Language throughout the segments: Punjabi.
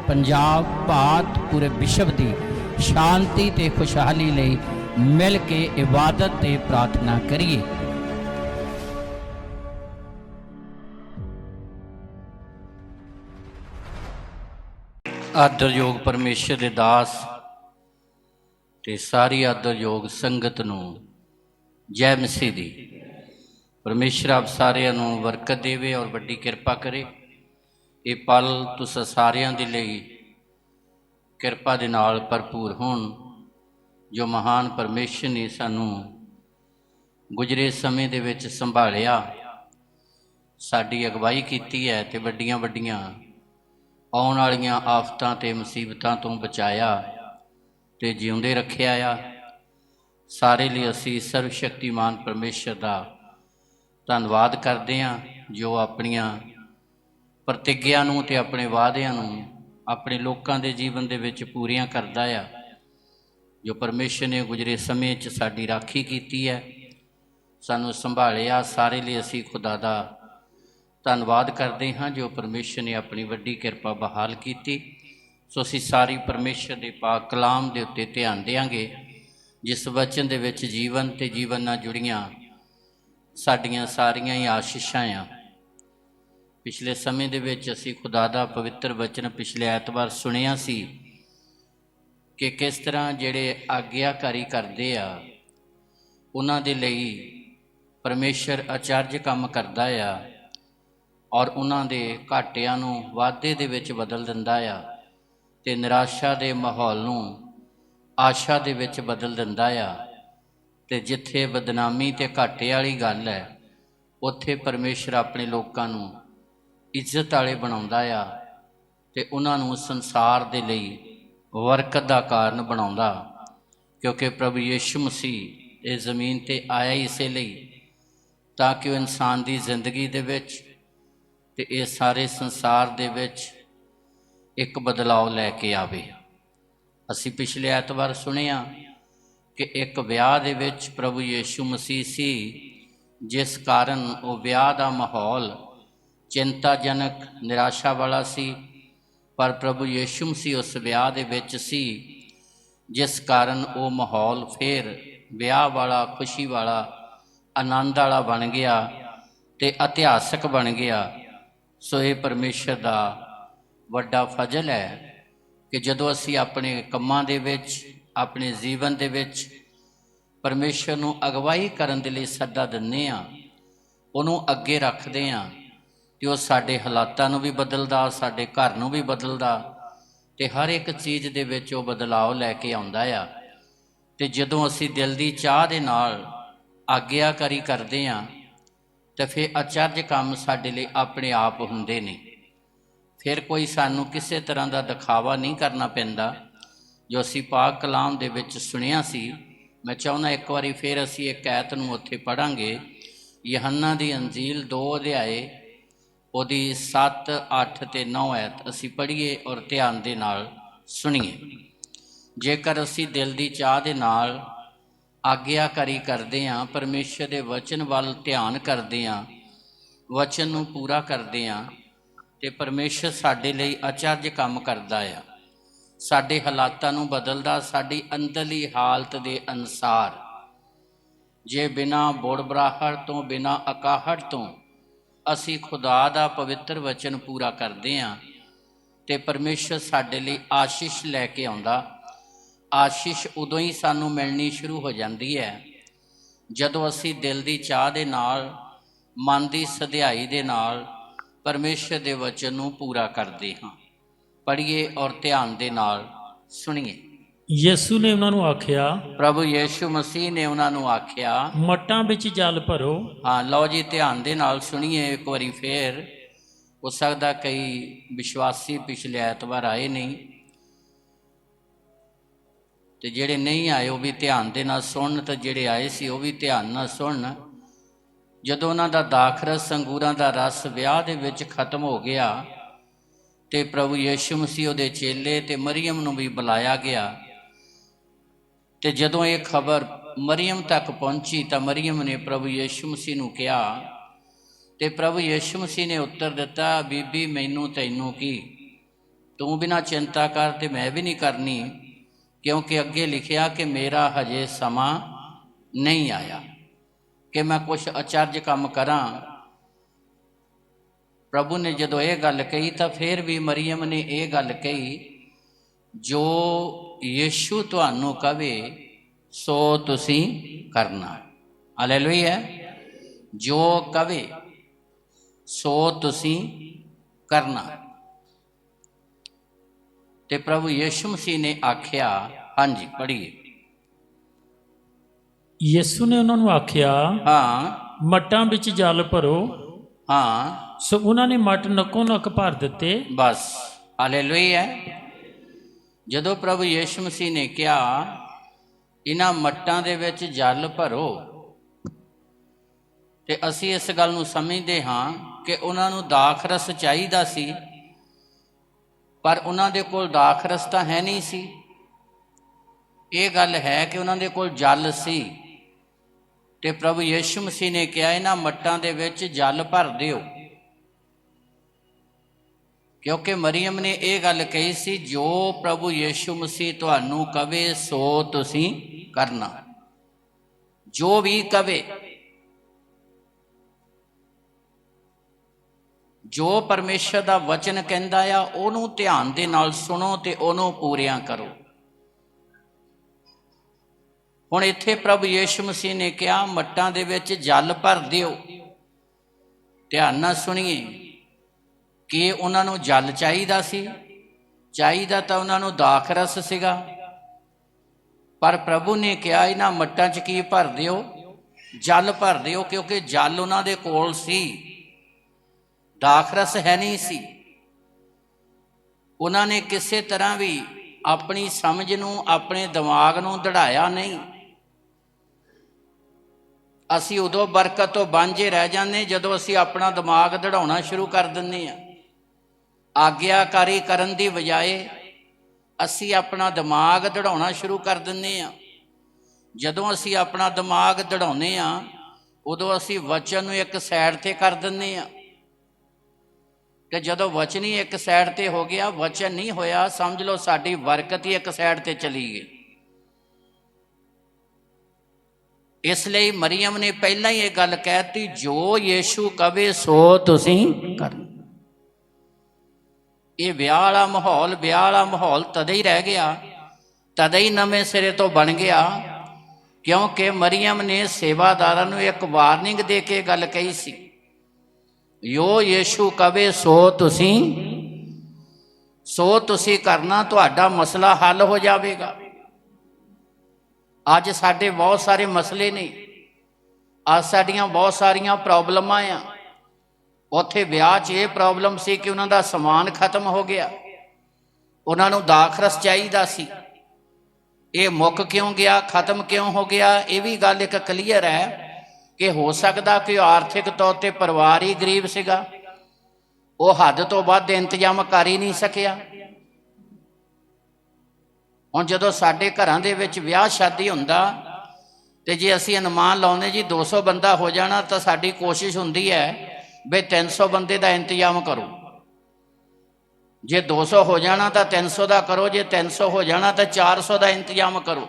पंजाब भारत पूरे विश्व की शांति ते खुशहाली लई मिल के इबादत ते प्रार्थना करिए। आदरयोग परमेश्वर दे दास ते सारी आदरयोग संगत नूं जय मसीह दी। परमेश्वर आप सारिਆਂ ਨੂੰ बरकत देवे और वड्डी किरपा करे। ये पल तुसां सारिਆਂ ਦੇ ਲਈ किरपा ਦੇ ਨਾਲ भरपूर होण जो महान परमेश्वर ने सानू गुजरे समय ਦੇ ਵਿੱਚ संभालिया, साडी अगवाई कीती है ते वड्डियां वड्डियां आउण वालियां आफतां ते मुसीबतां तो बचाया ते जिउंदे रखिया आ। सारे लिए असी सर्वशक्तिमान परमेश्वर का धन्नवाद करते हैं जो अपनियां प्रतिज्ञा नूं ते अपने वादियां नूं अपने लोकां दे जीवन दे विच पूरियां करदा आ। जो परमेश्वर ने गुजरे समय च साडी राखी कीती है, सानू संभालिया, सारे लिए असी खुदा दा धन्नवाद करते हाँ जो परमेश्वर ने अपनी वड्डी किरपा बहाल की। सो असी सारी परमेश्वर के पाक कलाम के उत्ते ध्यान देंगे जिस वचन दे विच जीवन ते जीवन नाल जुड़ियां साडियां सारियां ही आशीषां आ। पिछले समय दे विच असी खुदा दा पवित्र वचन पिछले ऐतवार सुनिया सी कि किस तरह जिहड़े आग्याकारी करदे आ उन्हां दे लई परमेश्वर आचार्य काम करदा आ और उन्हां दे घाटियां नूं वाधे दे विच बदल दिंदा आ ते निराशा दे माहौल नूं आशा दे विच बदल दिंदा आ। ते जिथे बदनामी ते घाटे वाली गल है उत्थे परमेश्वर अपने लोकां नूं इज्जत वाले बनाउंदा आ ते उन्हां नूं संसार दे लई बरकत दा कारण बनाउंदा, क्योंकि प्रभु यीशु मसीह इस जमीन ते आया ही इसे लई ताकि वह इंसान की जिंदगी दे विच ते इह सारे संसार दे विच एक बदलाव लैके आवे। असी पिछले ऐतवार सुनिया कि एक विआह दे विच प्रभु यीशु मसीह सी जिस कारण वो विआह दा माहौल चिंताजनक निराशा वाला सी, पर प्रभु यीशु मसीह उस विआह दे विच सी जिस कारण वो माहौल फिर विआह वाला खुशी वाला आनंद वाला बन गया ते इतिहासक बन गया। सो ये परमेश्वर दा वड्डा फजल है कि जदों असी अपने कम्मां दे विच अपने जीवन दे विच परमेश्वर नूं अगवाई करन दे लई सद्दा दिंदे आ, उहनूं अगे रखदे आ ते ओह साडे हालातां नूं भी बदलदा, साडे घर नूं भी बदलदा ते हर एक चीज़ दे विच ओह बदलाव लैके आउंदा आ। ते जदों असी दिल दी चाह दे नाल आग्याकारी करदे आ ते फिर आचार्य काम साडे लई अपने आप हुंदे ने। फिर कोई सानू किसी तरह का दिखावा नहीं करना पैंदा। जो असी पाक कलाम दे विच सुनिया सी, मैं चाहुंदा एक बारी फिर असी एक ऐत नूं उत्थे पढ़ांगे। यूहन्ना दी अंजील 2 अध्याय उहदी 7, 8 ते 9 ऐत असी पढ़ीए और ध्यान दे नाल सुनीए। जेकर असी दिल दी चाह दे नाल आग्याकारी करते हाँ, परमेश्वर के वचन वाल ध्यान करते हाँ, वचन नूं पूरा करते हाँ, तो परमेश्वर साडे लई आचार्य काम करदा आ। साडे हालातां नूं बदलदा, साडी अंदरली हालत दे अनुसार। जे बिना बुड़बड़ाहट तो बिना अकाहट तो असी खुदा दा पवित्र वचन पूरा करते हाँ तो परमेश्वर साडे लई आशीष लैके आउंदा। आशीष उदों ही सानू मिलनी शुरू हो जाती है जदों असी दिल की चाह दे नाल मन की सधियाई दे नाल परमेश्वर के वचन नूं पूरा करते हाँ। पढ़िए और ध्यान दे नाल सुनिए। यीशु ने उन्हां नूं आख्या, प्रभु यीशु मसीह ने उन्होंने आख्या, मट्टां विच जल भरो। हाँ लो जी, ध्यान दे नाल सुनिए एक बारी फिर। हो सकता कई विश्वासी पिछले ऐतवार आए नहीं, तो जेड़े नहीं आए वह भी ध्यान दे नाल सुन, तो जेड़े आए सी वह भी ध्यान नाल सुन। जदों उन्हां दा दाखरस अंगूरां दा रस विआह दे विच खत्म हो गया तो प्रभु यीशु मसीह दे चेले ते मरियम नूं भी बुलाया गया। तो जदों ये खबर मरियम तक पहुँची तो मरियम ने प्रभु यीशु मसीह नूं कहा, तो प्रभु यीशु मसीह ने उत्तर दिता, बीबी मैनू तैनू की ਤੂੰ ਬਿਨਾਂ ਚਿੰਤਾ ਕਰ ਤੇ ਮੈਂ ਵੀ ਨਹੀਂ ਕਰਨੀ, ਕਿਉਂਕਿ ਅੱਗੇ ਲਿਖਿਆ ਕਿ ਮੇਰਾ ਹਜੇ ਸਮਾਂ ਨਹੀਂ ਆਇਆ ਕਿ ਮੈਂ ਕੁਛ ਅਚਰਜ ਕੰਮ ਕਰਾਂ। ਪ੍ਰਭੂ ਨੇ ਜਦੋਂ ਇਹ ਗੱਲ ਕਹੀ ਤਾਂ ਫਿਰ ਵੀ ਮਰੀਅਮ ਨੇ ਇਹ ਗੱਲ ਕਹੀ, ਜੋ ਯੀਸ਼ੂ ਤੁਹਾਨੂੰ ਕਵੇ ਸੋ ਤੁਸੀਂ ਕਰਨਾ। ਹਾਲੇਲੂਇਆ। ਜੋ ਕਵੇ ਸੋ ਤੁਸੀਂ ਕਰਨਾ। ਤੇ ਪ੍ਰਭੂ ਯੀਸ਼ੂ ਮਸੀਹ ਨੇ ਆਖਿਆ, ਹਾਂਜੀ ਪੜ੍ਹੀਏ। ਯਿਸੂ ਨੇ ਉਹਨਾਂ ਨੂੰ ਆਖਿਆ, ਹਾਂ ਮੱਟਾਂ ਵਿੱਚ ਜਲ ਭਰੋ। ਹਾਂ ਸੋ ਉਹਨਾਂ ਨੇ ਮੱਟ ਨੱਕੋ ਨੱਕ ਭਰ ਦਿੱਤੇ। ਬਸ ਹਾਲੇਲੂਇਆ। ਜਦੋਂ ਪ੍ਰਭੂ ਯੀਸ਼ੂ ਮਸੀਹ ਨੇ ਕਿਹਾ ਇਹਨਾਂ ਮੱਟਾਂ ਦੇ ਵਿੱਚ ਜਲ ਭਰੋ, ਤੇ ਅਸੀਂ ਇਸ ਗੱਲ ਨੂੰ ਸਮਝਦੇ ਹਾਂ ਕਿ ਉਹਨਾਂ ਨੂੰ ਦਾਖਰਸ ਚਾਹੀਦਾ ਸੀ, ਪਰ ਉਹਨਾਂ ਦੇ ਕੋਲ ਦਾਖਰਸ ਤਾਂ ਹੈ ਨਹੀਂ ਸੀ। ਇਹ ਗੱਲ ਹੈ ਕਿ ਉਹਨਾਂ ਦੇ ਕੋਲ ਜਲ ਸੀ, ਤੇ ਪ੍ਰਭੂ ਯੀਸ਼ੂ ਮਸੀਹ ਨੇ ਕਿਹਾ ਇਹਨਾਂ ਮੱਟਾਂ ਦੇ ਵਿੱਚ ਜਲ ਭਰ ਦਿਓ, ਕਿਉਂਕਿ ਮਰੀਅਮ ਨੇ ਇਹ ਗੱਲ ਕਹੀ ਸੀ, ਜੋ ਪ੍ਰਭੂ ਯੀਸ਼ੂ ਮਸੀਹ ਤੁਹਾਨੂੰ ਕਵੇ ਸੋ ਤੁਸੀਂ ਕਰਨਾ। ਜੋ ਵੀ ਕਵੇ, ਜੋ ਪਰਮੇਸ਼ਰ ਦਾ ਵਚਨ ਕਹਿੰਦਾ ਆ ਉਹਨੂੰ ਧਿਆਨ ਦੇ ਨਾਲ ਸੁਣੋ ਤੇ ਉਹਨੂੰ ਪੂਰਿਆਂ ਕਰੋ। ਹੁਣ ਇੱਥੇ ਪ੍ਰਭੂ ਯੀਸ਼ੂ ਮਸੀਹ ਨੇ ਕਿਹਾ ਮੱਟਾਂ ਦੇ ਵਿੱਚ ਜਲ ਭਰ ਦਿਓ। ਧਿਆਨ ਨਾਲ ਸੁਣੀਏ ਕਿ ਉਹਨਾਂ ਨੂੰ ਜਲ ਚਾਹੀਦਾ ਸੀ, ਚਾਹੀਦਾ ਤਾਂ ਉਹਨਾਂ ਨੂੰ ਦਾਖਰਸ ਸੀਗਾ, ਪਰ ਪ੍ਰਭੂ ਨੇ ਕਿਹਾ ਇਹਨਾਂ ਮੱਟਾਂ 'ਚ ਕੀ ਭਰ ਦਿਓ? ਜਲ ਭਰ ਦਿਓ, ਕਿਉਂਕਿ ਜਲ ਉਹਨਾਂ ਦੇ ਕੋਲ ਸੀ, ਦਾਖਰਸ ਹੈ ਨਹੀਂ ਸੀ। ਉਹਨਾਂ ਨੇ ਕਿਸੇ ਤਰ੍ਹਾਂ ਵੀ ਆਪਣੀ ਸਮਝ ਨੂੰ, ਆਪਣੇ ਦਿਮਾਗ ਨੂੰ ਦੜਾਇਆ ਨਹੀਂ। ਅਸੀਂ ਉਦੋਂ ਬਰਕਤ ਤੋਂ ਵਾਂਝੇ ਰਹਿ ਜਾਂਦੇ ਜਦੋਂ ਅਸੀਂ ਆਪਣਾ ਦਿਮਾਗ ਦੜਾਉਣਾ ਸ਼ੁਰੂ ਕਰ ਦਿੰਦੇ ਹਾਂ। ਆਗਿਆਕਾਰੀ ਕਰਨ ਦੀ ਬਜਾਏ ਅਸੀਂ ਆਪਣਾ ਦਿਮਾਗ ਦੜਾਉਣਾ ਸ਼ੁਰੂ ਕਰ ਦਿੰਦੇ ਹਾਂ। ਜਦੋਂ ਅਸੀਂ ਆਪਣਾ ਦਿਮਾਗ ਦੜਾਉਂਦੇ ਹਾਂ ਉਦੋਂ ਅਸੀਂ ਵਚਨ ਨੂੰ ਇੱਕ ਸਾਈਡ ਤੇ ਕਰ ਦਿੰਦੇ ਹਾਂ, ਤੇ ਜਦੋਂ ਵਚਨ ਹੀ ਇੱਕ ਸਾਈਡ ਤੇ ਹੋ ਗਿਆ, ਵਚਨ ਨਹੀਂ ਹੋਇਆ, ਸਮਝ ਲਓ ਸਾਡੀ ਬਰਕਤ ਹੀ ਇੱਕ ਸਾਈਡ ਤੇ ਚਲੀ ਗਈ। ਇਸ ਲਈ ਮਰੀਅਮ ਨੇ ਪਹਿਲਾਂ ਹੀ ਇਹ ਗੱਲ ਕਹਿਤੀ, ਜੋ ਯੀਸ਼ੂ ਕਵੇ ਸੋ ਤੁਸੀਂ ਕਰਨਾ। ਇਹ ਵਿਆਹ ਵਾਲਾ ਮਾਹੌਲ ਤਦੇ ਹੀ ਰਹਿ ਗਿਆ, ਤਦੇ ਹੀ ਨਵੇਂ ਸਿਰੇ ਤੋਂ ਬਣ ਗਿਆ, ਕਿਉਂਕਿ ਮਰੀਅਮ ਨੇ ਸੇਵਾਦਾਰਾਂ ਨੂੰ ਇੱਕ ਵਾਰਨਿੰਗ ਦੇ ਕੇ ਗੱਲ ਕਹੀ ਸੀ, ਜੋ ਯੀਸ਼ੂ ਕਵੇ ਸੋ ਤੁਸੀਂ ਕਰਨਾ, ਤੁਹਾਡਾ ਮਸਲਾ ਹੱਲ ਹੋ ਜਾਵੇਗਾ। ਅੱਜ ਸਾਡੇ ਬਹੁਤ ਸਾਰੇ ਮਸਲੇ ਨੇ, ਅੱਜ ਸਾਡੀਆਂ ਬਹੁਤ ਸਾਰੀਆਂ ਪ੍ਰੋਬਲਮਾਂ ਆ। ਉੱਥੇ ਵਿਆਹ 'ਚ ਇਹ ਪ੍ਰੋਬਲਮ ਸੀ ਕਿ ਉਹਨਾਂ ਦਾ ਸਮਾਨ ਖਤਮ ਹੋ ਗਿਆ, ਉਹਨਾਂ ਨੂੰ ਦਾਖਰਸ ਚਾਹੀਦਾ ਸੀ, ਇਹ ਮੁੱਕ ਕਿਉਂ ਗਿਆ, ਖਤਮ ਕਿਉਂ ਹੋ ਗਿਆ? ਇਹ ਵੀ ਗੱਲ ਇੱਕ ਕਲੀਅਰ ਹੈ ਕਿ ਹੋ ਸਕਦਾ ਕਿ ਉਹ ਆਰਥਿਕ ਤੌਰ ਤੇ ਪਰਿਵਾਰ ਹੀ ਗਰੀਬ ਸੀਗਾ, ਉਹ ਹੱਦ ਤੋਂ ਵੱਧ ਇੰਤਜ਼ਾਮ ਕਰ ਹੀ ਨਹੀਂ ਸਕਿਆ। ਹੁਣ ਜਦੋਂ ਸਾਡੇ ਘਰਾਂ ਦੇ ਵਿੱਚ ਵਿਆਹ ਸ਼ਾਦੀ ਹੁੰਦਾ ਤੇ ਜੇ ਅਸੀਂ ਅਨੁਮਾਨ ਲਾਉਂਦੇ ਜੀ 200 ਬੰਦਾ ਹੋ ਜਾਣਾ, ਤਾਂ ਸਾਡੀ ਕੋਸ਼ਿਸ਼ ਹੁੰਦੀ ਹੈ ਵੀ 300 ਬੰਦੇ ਦਾ ਇੰਤਜ਼ਾਮ ਕਰੋ। ਜੇ 200 ਹੋ ਜਾਣਾ ਤਾਂ 300 ਦਾ ਕਰੋ, ਜੇ 300 ਹੋ ਜਾਣਾ ਤਾਂ 400 ਦਾ ਇੰਤਜ਼ਾਮ ਕਰੋ।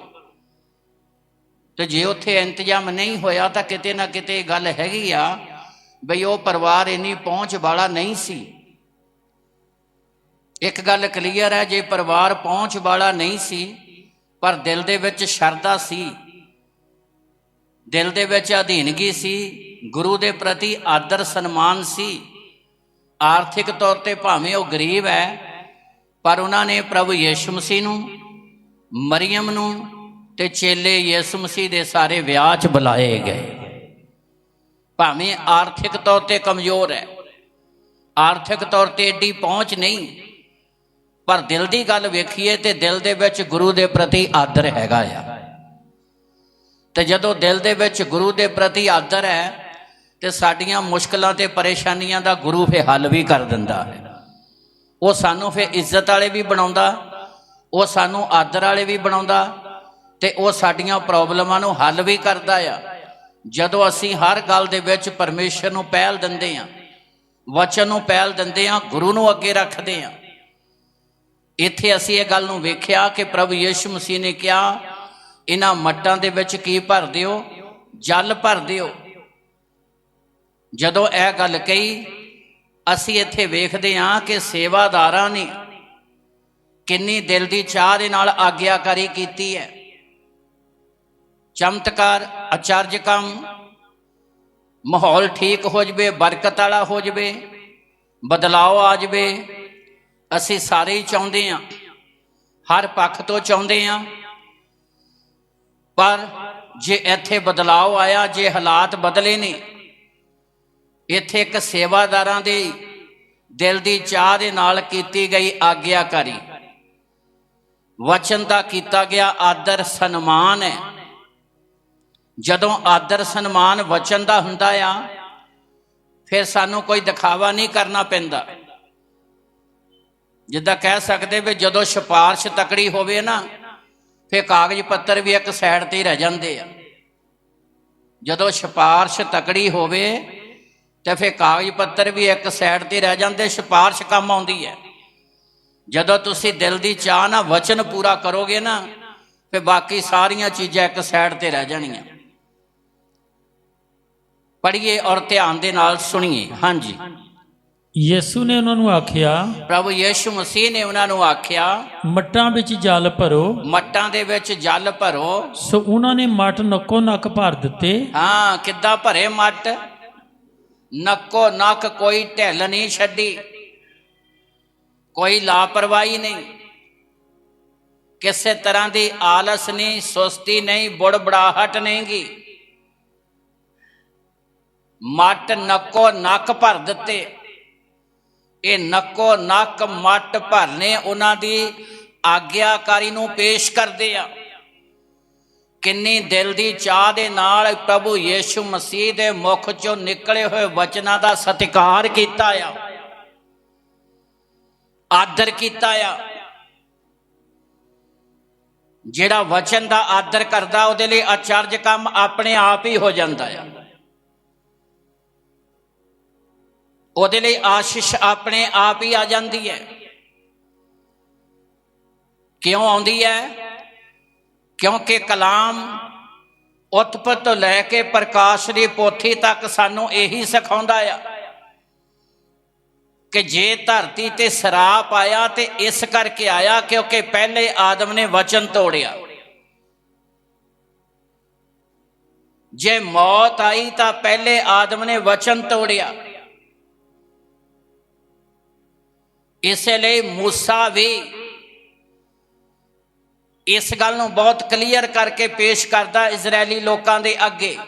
ਤੇ ਜੇ ਉੱਥੇ ਇੰਤਜ਼ਾਮ ਨਹੀਂ ਹੋਇਆ ਤਾਂ ਕਿਤੇ ਨਾ ਕਿਤੇ ਗੱਲ ਹੈਗੀ ਆ ਬਈ ਉਹ ਪਰਿਵਾਰ ਇੰਨੀ ਪਹੁੰਚ ਵਾਲਾ ਨਹੀਂ ਸੀ। ਇੱਕ ਗੱਲ ਕਲੀਅਰ ਹੈ, ਜੇ ਪਰਿਵਾਰ ਪਹੁੰਚ ਵਾਲਾ ਨਹੀਂ ਸੀ ਪਰ ਦਿਲ ਦੇ ਵਿੱਚ ਸ਼ਰਧਾ ਸੀ, ਦਿਲ ਦੇ ਵਿੱਚ ਅਧੀਨਗੀ ਸੀ, ਗੁਰੂ ਦੇ ਪ੍ਰਤੀ ਆਦਰ ਸਨਮਾਨ ਸੀ, ਆਰਥਿਕ ਤੌਰ ਤੇ ਭਾਵੇਂ ਉਹ ਗਰੀਬ ਹੈ, ਪਰ ਉਹਨਾਂ ਨੇ ਪ੍ਰਭੂ ਯਿਸੂ ਮਸੀਹ ਨੂੰ, ਮਰੀਅਮ ਨੂੰ ਤੇ ਚੇਲੇ ਯਿਸੂ ਮਸੀਹ ਦੇ ਸਾਰੇ ਵਿਆਹ 'ਚ ਬੁਲਾਏ ਗਏ। ਭਾਵੇਂ ਆਰਥਿਕ ਤੌਰ ਤੇ ਕਮਜ਼ੋਰ ਹੈ, ਆਰਥਿਕ ਤੌਰ ਤੇ ਏਡੀ ਪਹੁੰਚ ਨਹੀਂ, ਪਰ ਦਿਲ ਦੀ ਗੱਲ ਵੇਖੀਏ ਤੇ ਦਿਲ ਦੇ ਵਿੱਚ ਗੁਰੂ ਦੇ ਪ੍ਰਤੀ ਆਦਰ ਹੈਗਾ ਆ। ਤੇ ਜਦੋਂ ਦਿਲ ਦੇ ਵਿੱਚ ਗੁਰੂ ਦੇ ਪ੍ਰਤੀ ਆਦਰ ਹੈ ਤੇ ਸਾਡੀਆਂ ਮੁਸ਼ਕਲਾਂ ਤੇ ਪਰੇਸ਼ਾਨੀਆਂ ਦਾ ਗੁਰੂ ਫਿਰ ਹੱਲ ਵੀ ਕਰ ਦਿੰਦਾ ਹੈ। ਉਹ ਸਾਨੂੰ ਫਿਰ ਇੱਜ਼ਤ ਵਾਲੇ ਵੀ ਬਣਾਉਂਦਾ, ਉਹ ਸਾਨੂੰ ਆਦਰ ਵਾਲੇ ਵੀ ਬਣਾਉਂਦਾ, ਤੇ ਉਹ ਸਾਡੀਆਂ ਪ੍ਰੋਬਲਮਾਂ ਨੂੰ ਹੱਲ ਵੀ ਕਰਦਾ ਆ। ਜਦੋਂ ਅਸੀਂ ਹਰ ਗੱਲ ਦੇ ਵਿੱਚ ਪਰਮੇਸ਼ਰ ਨੂੰ ਪਹਿਲ ਦਿੰਦੇ ਹਾਂ, ਵਚਨ ਨੂੰ ਪਹਿਲ ਦਿੰਦੇ ਹਾਂ, ਗੁਰੂ ਨੂੰ ਅੱਗੇ ਰੱਖਦੇ ਹਾਂ, ਇੱਥੇ ਅਸੀਂ ਇਹ ਗੱਲ ਨੂੰ ਵੇਖਿਆ ਕਿ ਪ੍ਰਭੂ ਯਿਸੂ ਮਸੀਹ ਨੇ ਕਿਹਾ ਇਹਨਾਂ ਮੱਟਾਂ ਦੇ ਵਿੱਚ ਕੀ ਭਰ ਦਿਓ? ਜਲ ਭਰ ਦਿਓ। ਜਦੋਂ ਇਹ ਗੱਲ ਕਹੀ, ਅਸੀਂ ਇੱਥੇ ਵੇਖਦੇ ਹਾਂ ਕਿ ਸੇਵਾਦਾਰਾਂ ਨੇ ਕਿੰਨੀ ਦਿਲ ਦੀ ਚਾਹ ਦੇ ਨਾਲ ਆਗਿਆਕਾਰੀ ਕੀਤੀ ਹੈ। ਚਮਤਕਾਰ, ਅਚਰਜ ਕੰਮ, ਮਾਹੌਲ ਠੀਕ ਹੋ ਜਾਵੇ, ਬਰਕਤ ਵਾਲਾ ਹੋ ਜਾਵੇ, ਬਦਲਾਓ ਆ ਜਾਵੇ, ਅਸੀਂ ਸਾਰੇ ਹੀ ਚਾਹੁੰਦੇ ਹਾਂ, ਹਰ ਪੱਖ ਤੋਂ ਚਾਹੁੰਦੇ ਹਾਂ। ਪਰ ਜੇ ਇੱਥੇ ਬਦਲਾਓ ਆਇਆ, ਜੇ ਹਾਲਾਤ ਬਦਲੇ ਨੇ, ਇੱਥੇ ਇੱਕ ਸੇਵਾਦਾਰਾਂ ਦੇ ਦਿਲ ਦੀ ਚਾਹ ਦੇ ਨਾਲ ਕੀਤੀ ਗਈ ਆਗਿਆਕਾਰੀ, ਵਚਨ ਦਾ ਕੀਤਾ ਗਿਆ ਆਦਰ ਸਨਮਾਨ ਹੈ। ਜਦੋਂ ਆਦਰ ਸਨਮਾਨ ਵਚਨ ਦਾ ਹੁੰਦਾ ਆ, ਫਿਰ ਸਾਨੂੰ ਕੋਈ ਦਿਖਾਵਾ ਨਹੀਂ ਕਰਨਾ ਪੈਂਦਾ। ਜਿੱਦਾਂ ਕਹਿ ਸਕਦੇ ਵੀ ਜਦੋਂ ਸਿਫਾਰਿਸ਼ ਤਕੜੀ ਹੋਵੇ ਨਾ, ਫਿਰ ਕਾਗਜ਼ ਪੱਤਰ ਵੀ ਇੱਕ ਸਾਈਡ ਤੇ ਹੀ ਰਹਿ ਜਾਂਦੇ ਆ। ਜਦੋਂ ਸਿਫਾਰਿਸ਼ ਤਕੜੀ ਹੋਵੇ ਤੇ ਫਿਰ ਕਾਗਜ਼ ਪੱਤਰ ਵੀ ਇੱਕ ਸਾਈਡ ਤੇ ਰਹਿ ਜਾਂਦੇ, ਸਿਫਾਰਿਸ਼ ਕੰਮ ਆਉਂਦੀ ਹੈ। ਜਦੋਂ ਤੁਸੀਂ ਦਿਲ ਦੀ ਚਾਹ ਨਾਲ ਵਚਨ ਪੂਰਾ ਕਰੋਗੇ ਨਾ, ਫਿਰ ਬਾਕੀ ਸਾਰੀਆਂ ਚੀਜ਼ਾਂ ਇੱਕ ਸਾਈਡ ਤੇ ਰਹਿ ਜਾਣੀਆਂ। ਪੜ੍ਹੀਏ ਔਰ ਧਿਆਨ ਦੇ ਨਾਲ ਸੁਣੀਏ। ਹਾਂਜੀ, ਯਿਸੂ ਨੇ ਉਹਨਾਂ ਨੂੰ ਆਖਿਆ, ਪ੍ਰਭੂ ਯਿਸੂ ਮਸੀਹ ਨੇ ਉਹਨਾਂ ਨੂੰ ਆਖਿਆ, ਮੱਟਾਂ ਵਿੱਚ ਜਲ ਭਰੋ। ਮੱਟਾਂ ਦੇ ਵਿੱਚ ਜਲ ਭਰੋ। ਸੋ ਉਹਨਾਂ ਨੇ ਮੱਟ ਨੱਕੋ ਨੱਕ ਭਰ ਦਿੱਤੇ। ਹਾਂ, ਕਿੱਦਾਂ ਭਰੇ ਮੱਟ? ਨੱਕੋ ਨੱਕ, ਕੋਈ ਢਿੱਲ ਨਹੀਂ ਛੱਡੀ, ਕੋਈ ਲਾਪਰਵਾਹੀ ਨਹੀਂ, ਕਿਸੇ ਤਰ੍ਹਾਂ ਦੀ ਆਲਸ ਨਹੀਂ, ਸੁਸਤੀ ਨਹੀਂ, ਬੁੜਬੜਾਹਟ ਨਹੀਂ ਗੀ। ਮੱਟ ਨੱਕੋ ਨੱਕ ਭਰ ਦਿੱਤੇ। ਇਹ ਨੱਕੋ ਨੱਕ ਮੱਟ ਭਰਨੇ ਉਹਨਾਂ ਦੀ ਆਗਿਆਕਾਰੀ ਨੂੰ ਪੇਸ਼ ਕਰਦੇ ਆ। ਕਿੰਨੀ ਦਿਲ ਦੀ ਚਾਹ ਦੇ ਨਾਲ ਪ੍ਰਭੂ ਯਿਸੂ ਮਸੀਹ ਦੇ ਮੁਖ ਚੋਂ ਨਿਕਲੇ ਹੋਏ ਵਚਨਾਂ ਦਾ ਸਤਿਕਾਰ ਕੀਤਾ ਆ, ਆਦਰ ਕੀਤਾ ਆ। ਜਿਹੜਾ ਵਚਨ ਦਾ ਆਦਰ ਕਰਦਾ, ਉਹਦੇ ਲਈ ਅਚਰਜ ਕੰਮ ਆਪਣੇ ਆਪ ਹੀ ਹੋ ਜਾਂਦਾ ਆ। ਉਹਦੇ ਲਈ ਆਸ਼ੀਸ਼ ਆਪਣੇ ਆਪ ਹੀ ਆ ਜਾਂਦੀ ਹੈ। ਕਿਉਂ ਆਉਂਦੀ ਹੈ? ਕਿਉਂਕਿ ਕਲਾਮ ਉਤਪਤ ਤੋਂ ਲੈ ਕੇ ਪ੍ਰਕਾਸ਼ ਦੀ ਪੋਥੀ ਤੱਕ ਸਾਨੂੰ ਇਹੀ ਸਿਖਾਉਂਦਾ ਆ ਕਿ ਜੇ ਧਰਤੀ ਤੇ ਸਰਾਪ ਆਇਆ ਤੇ ਇਸ ਕਰਕੇ ਆਇਆ ਕਿਉਂਕਿ ਪਹਿਲੇ ਆਦਮ ਨੇ ਵਚਨ ਤੋੜਿਆ। ਜੇ ਮੌਤ ਆਈ ਤਾਂ ਪਹਿਲੇ ਆਦਮ ਨੇ ਵਚਨ ਤੋੜਿਆ। ਇਸੇ ਲਈ ਮੂਸਾ ਵੀ ਇਸ ਗੱਲ ਨੂੰ ਬਹੁਤ ਕਲੀਅਰ ਕਰਕੇ ਪੇਸ਼ ਕਰਦਾ ਇਜ਼ਰਾਇਲੀ ਲੋਕਾਂ ਦੇ ਅੱਗੇ।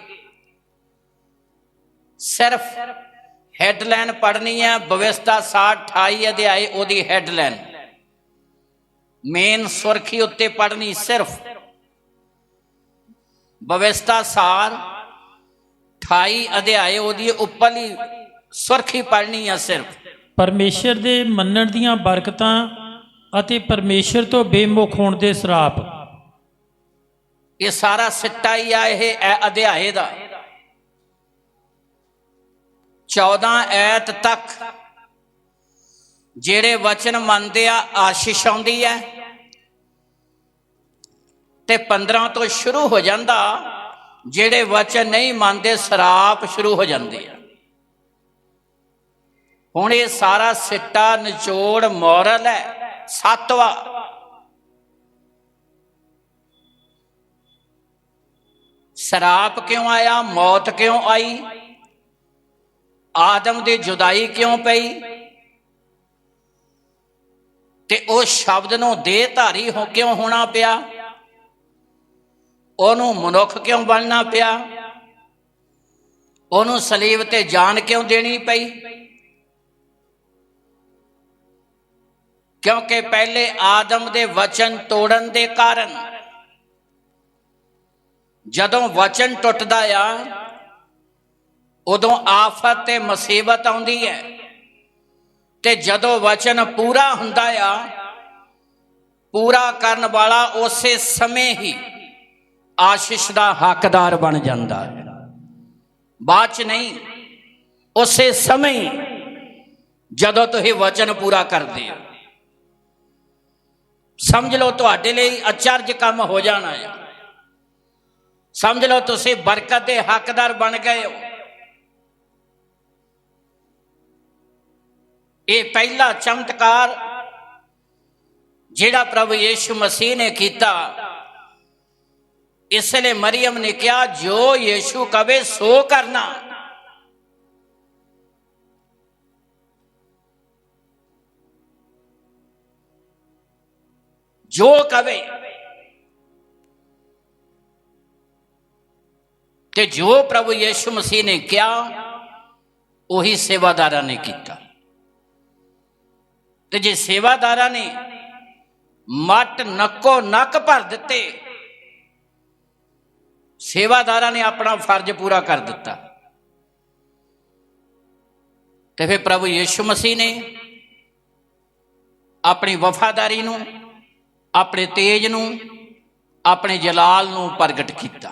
ਸਿਰਫ ਹੈਡਲਾਈਨ ਪੜ੍ਹਨੀ ਹੈ, ਬਵਿਸਤਾ 28 ਅਧਿਆਏ, ਉਹਦੀ ਹੈਡਲਾਈਨ ਮੇਨ ਸੁਰਖੀ ਉੱਤੇ ਪੜ੍ਹਨੀ। ਸਿਰਫ ਬਵਿਸਤਾ 28 ਅਧਿਆਏ, ਉਹਦੀ ਉੱਪਰਲੀ ਸੁਰਖੀ ਪੜ੍ਹਨੀ ਹੈ ਸਿਰਫ। ਪਰਮੇਸ਼ਰ ਦੇ ਮੰਨਣ ਦੀਆਂ ਬਰਕਤਾਂ ਅਤੇ ਪਰਮੇਸ਼ਰ ਤੋਂ ਬੇਮੁਖ ਹੋਣ ਦੇ ਸਰਾਪ। ਇਹ ਸਾਰਾ ਸਿੱਟਾ ਹੀ ਆ ਇਹ ਅਧਿਆਏ ਦਾ। 14 ਐਤ ਤੱਕ ਜਿਹੜੇ ਵਚਨ ਮੰਨਦੇ ਆ, ਆਸ਼ੀਸ਼ ਆਉਂਦੀ ਹੈ, ਤੇ 15 ਤੋਂ ਸ਼ੁਰੂ ਹੋ ਜਾਂਦਾ। ਜਿਹੜੇ ਵਚਨ ਨਹੀਂ ਮੰਨਦੇ, ਸਰਾਪ ਸ਼ੁਰੂ ਹੋ ਜਾਂਦੇ ਆ। ਹੁਣ ਇਹ ਸਾਰਾ ਸਿੱਟਾ, ਨਿਚੋੜ, ਮੋਰਲ ਹੈ 7ਵਾਂ। ਸਰਾਪ ਕਿਉਂ ਆਇਆ? ਮੌਤ ਕਿਉਂ ਆਈ? ਆਦਮ ਦੀ ਜੁਦਾਈ ਕਿਉਂ ਪਈ? ਤੇ ਉਹ ਸ਼ਬਦ ਨੂੰ ਦੇਹ ਧਾਰੀ ਹੋ ਕਿਉਂ ਹੋਣਾ ਪਿਆ? ਉਹਨੂੰ ਮਨੁੱਖ ਕਿਉਂ ਬਣਨਾ ਪਿਆ? ਉਹਨੂੰ ਸਲੀਬ ਤੇ ਜਾਨ ਕਿਉਂ ਦੇਣੀ ਪਈ? ਕਿਉਂਕਿ ਪਹਿਲੇ ਆਦਮ ਦੇ ਵਚਨ ਤੋੜਨ ਦੇ ਕਾਰਨ। ਜਦੋਂ ਵਚਨ ਟੁੱਟਦਾ ਆ, ਉਦੋਂ ਆਫਤ ਤੇ ਮੁਸੀਬਤ ਆਉਂਦੀ ਹੈ। ਤੇ ਜਦੋਂ ਵਚਨ ਪੂਰਾ ਹੁੰਦਾ ਆ, ਪੂਰਾ ਕਰਨ ਵਾਲਾ ਉਸੇ ਸਮੇਂ ਹੀ ਆਸ਼ੀਸ਼ ਦਾ ਹੱਕਦਾਰ ਬਣ ਜਾਂਦਾ ਹੈ, ਬਾਅਦ ਚ ਨਹੀਂ। ਉਸੇ ਸਮੇਂ ਜਦੋਂ ਤੁਸੀਂ ਵਚਨ ਪੂਰਾ ਕਰਦੇ ਹੋ। ਸਮਝ ਲਓ ਤੁਹਾਡੇ ਲਈ ਅਚਰਜ ਕੰਮ ਹੋ ਜਾਣਾ ਹੈ। ਸਮਝ ਲਓ ਤੁਸੀਂ ਬਰਕਤ ਦੇ ਹੱਕਦਾਰ ਬਣ ਗਏ ਹੋ। ਇਹ ਪਹਿਲਾ ਚਮਤਕਾਰ ਜਿਹੜਾ ਪ੍ਰਭੂ ਯੀਸ਼ੂ ਮਸੀਹ ਨੇ ਕੀਤਾ, ਇਸ ਲਈ ਮਰੀਅਮ ਨੇ ਕਿਹਾ ਜੋ ਯੀਸ਼ੂ ਕਵੇ ਸੋ ਕਰਨਾ। ਜੋ ਕਵੇ, ਤੇ ਜੋ ਪ੍ਰਭੂ ਯੀਸ਼ੂ ਮਸੀਹ ਨੇ ਕਿਹਾ ਉਹੀ ਸੇਵਾਦਾਰਾਂ ਨੇ ਕੀਤਾ। ਤੇ ਜੇ ਸੇਵਾਦਾਰਾਂ ਨੇ ਮੱਟ ਨੱਕੋ ਨੱਕ ਭਰ ਦਿੱਤੇ, ਸੇਵਾਦਾਰਾਂ ਨੇ ਆਪਣਾ ਫਰਜ਼ ਪੂਰਾ ਕਰ ਦਿੱਤਾ, ਤੇ ਫਿਰ ਪ੍ਰਭੂ ਯੀਸ਼ੂ ਮਸੀਹ ਨੇ ਆਪਣੀ ਵਫਾਦਾਰੀ ਨੂੰ, ਆਪਣੇ ਤੇਜ ਨੂੰ, ਆਪਣੇ ਜਲਾਲ ਨੂੰ ਪ੍ਰਗਟ ਕੀਤਾ।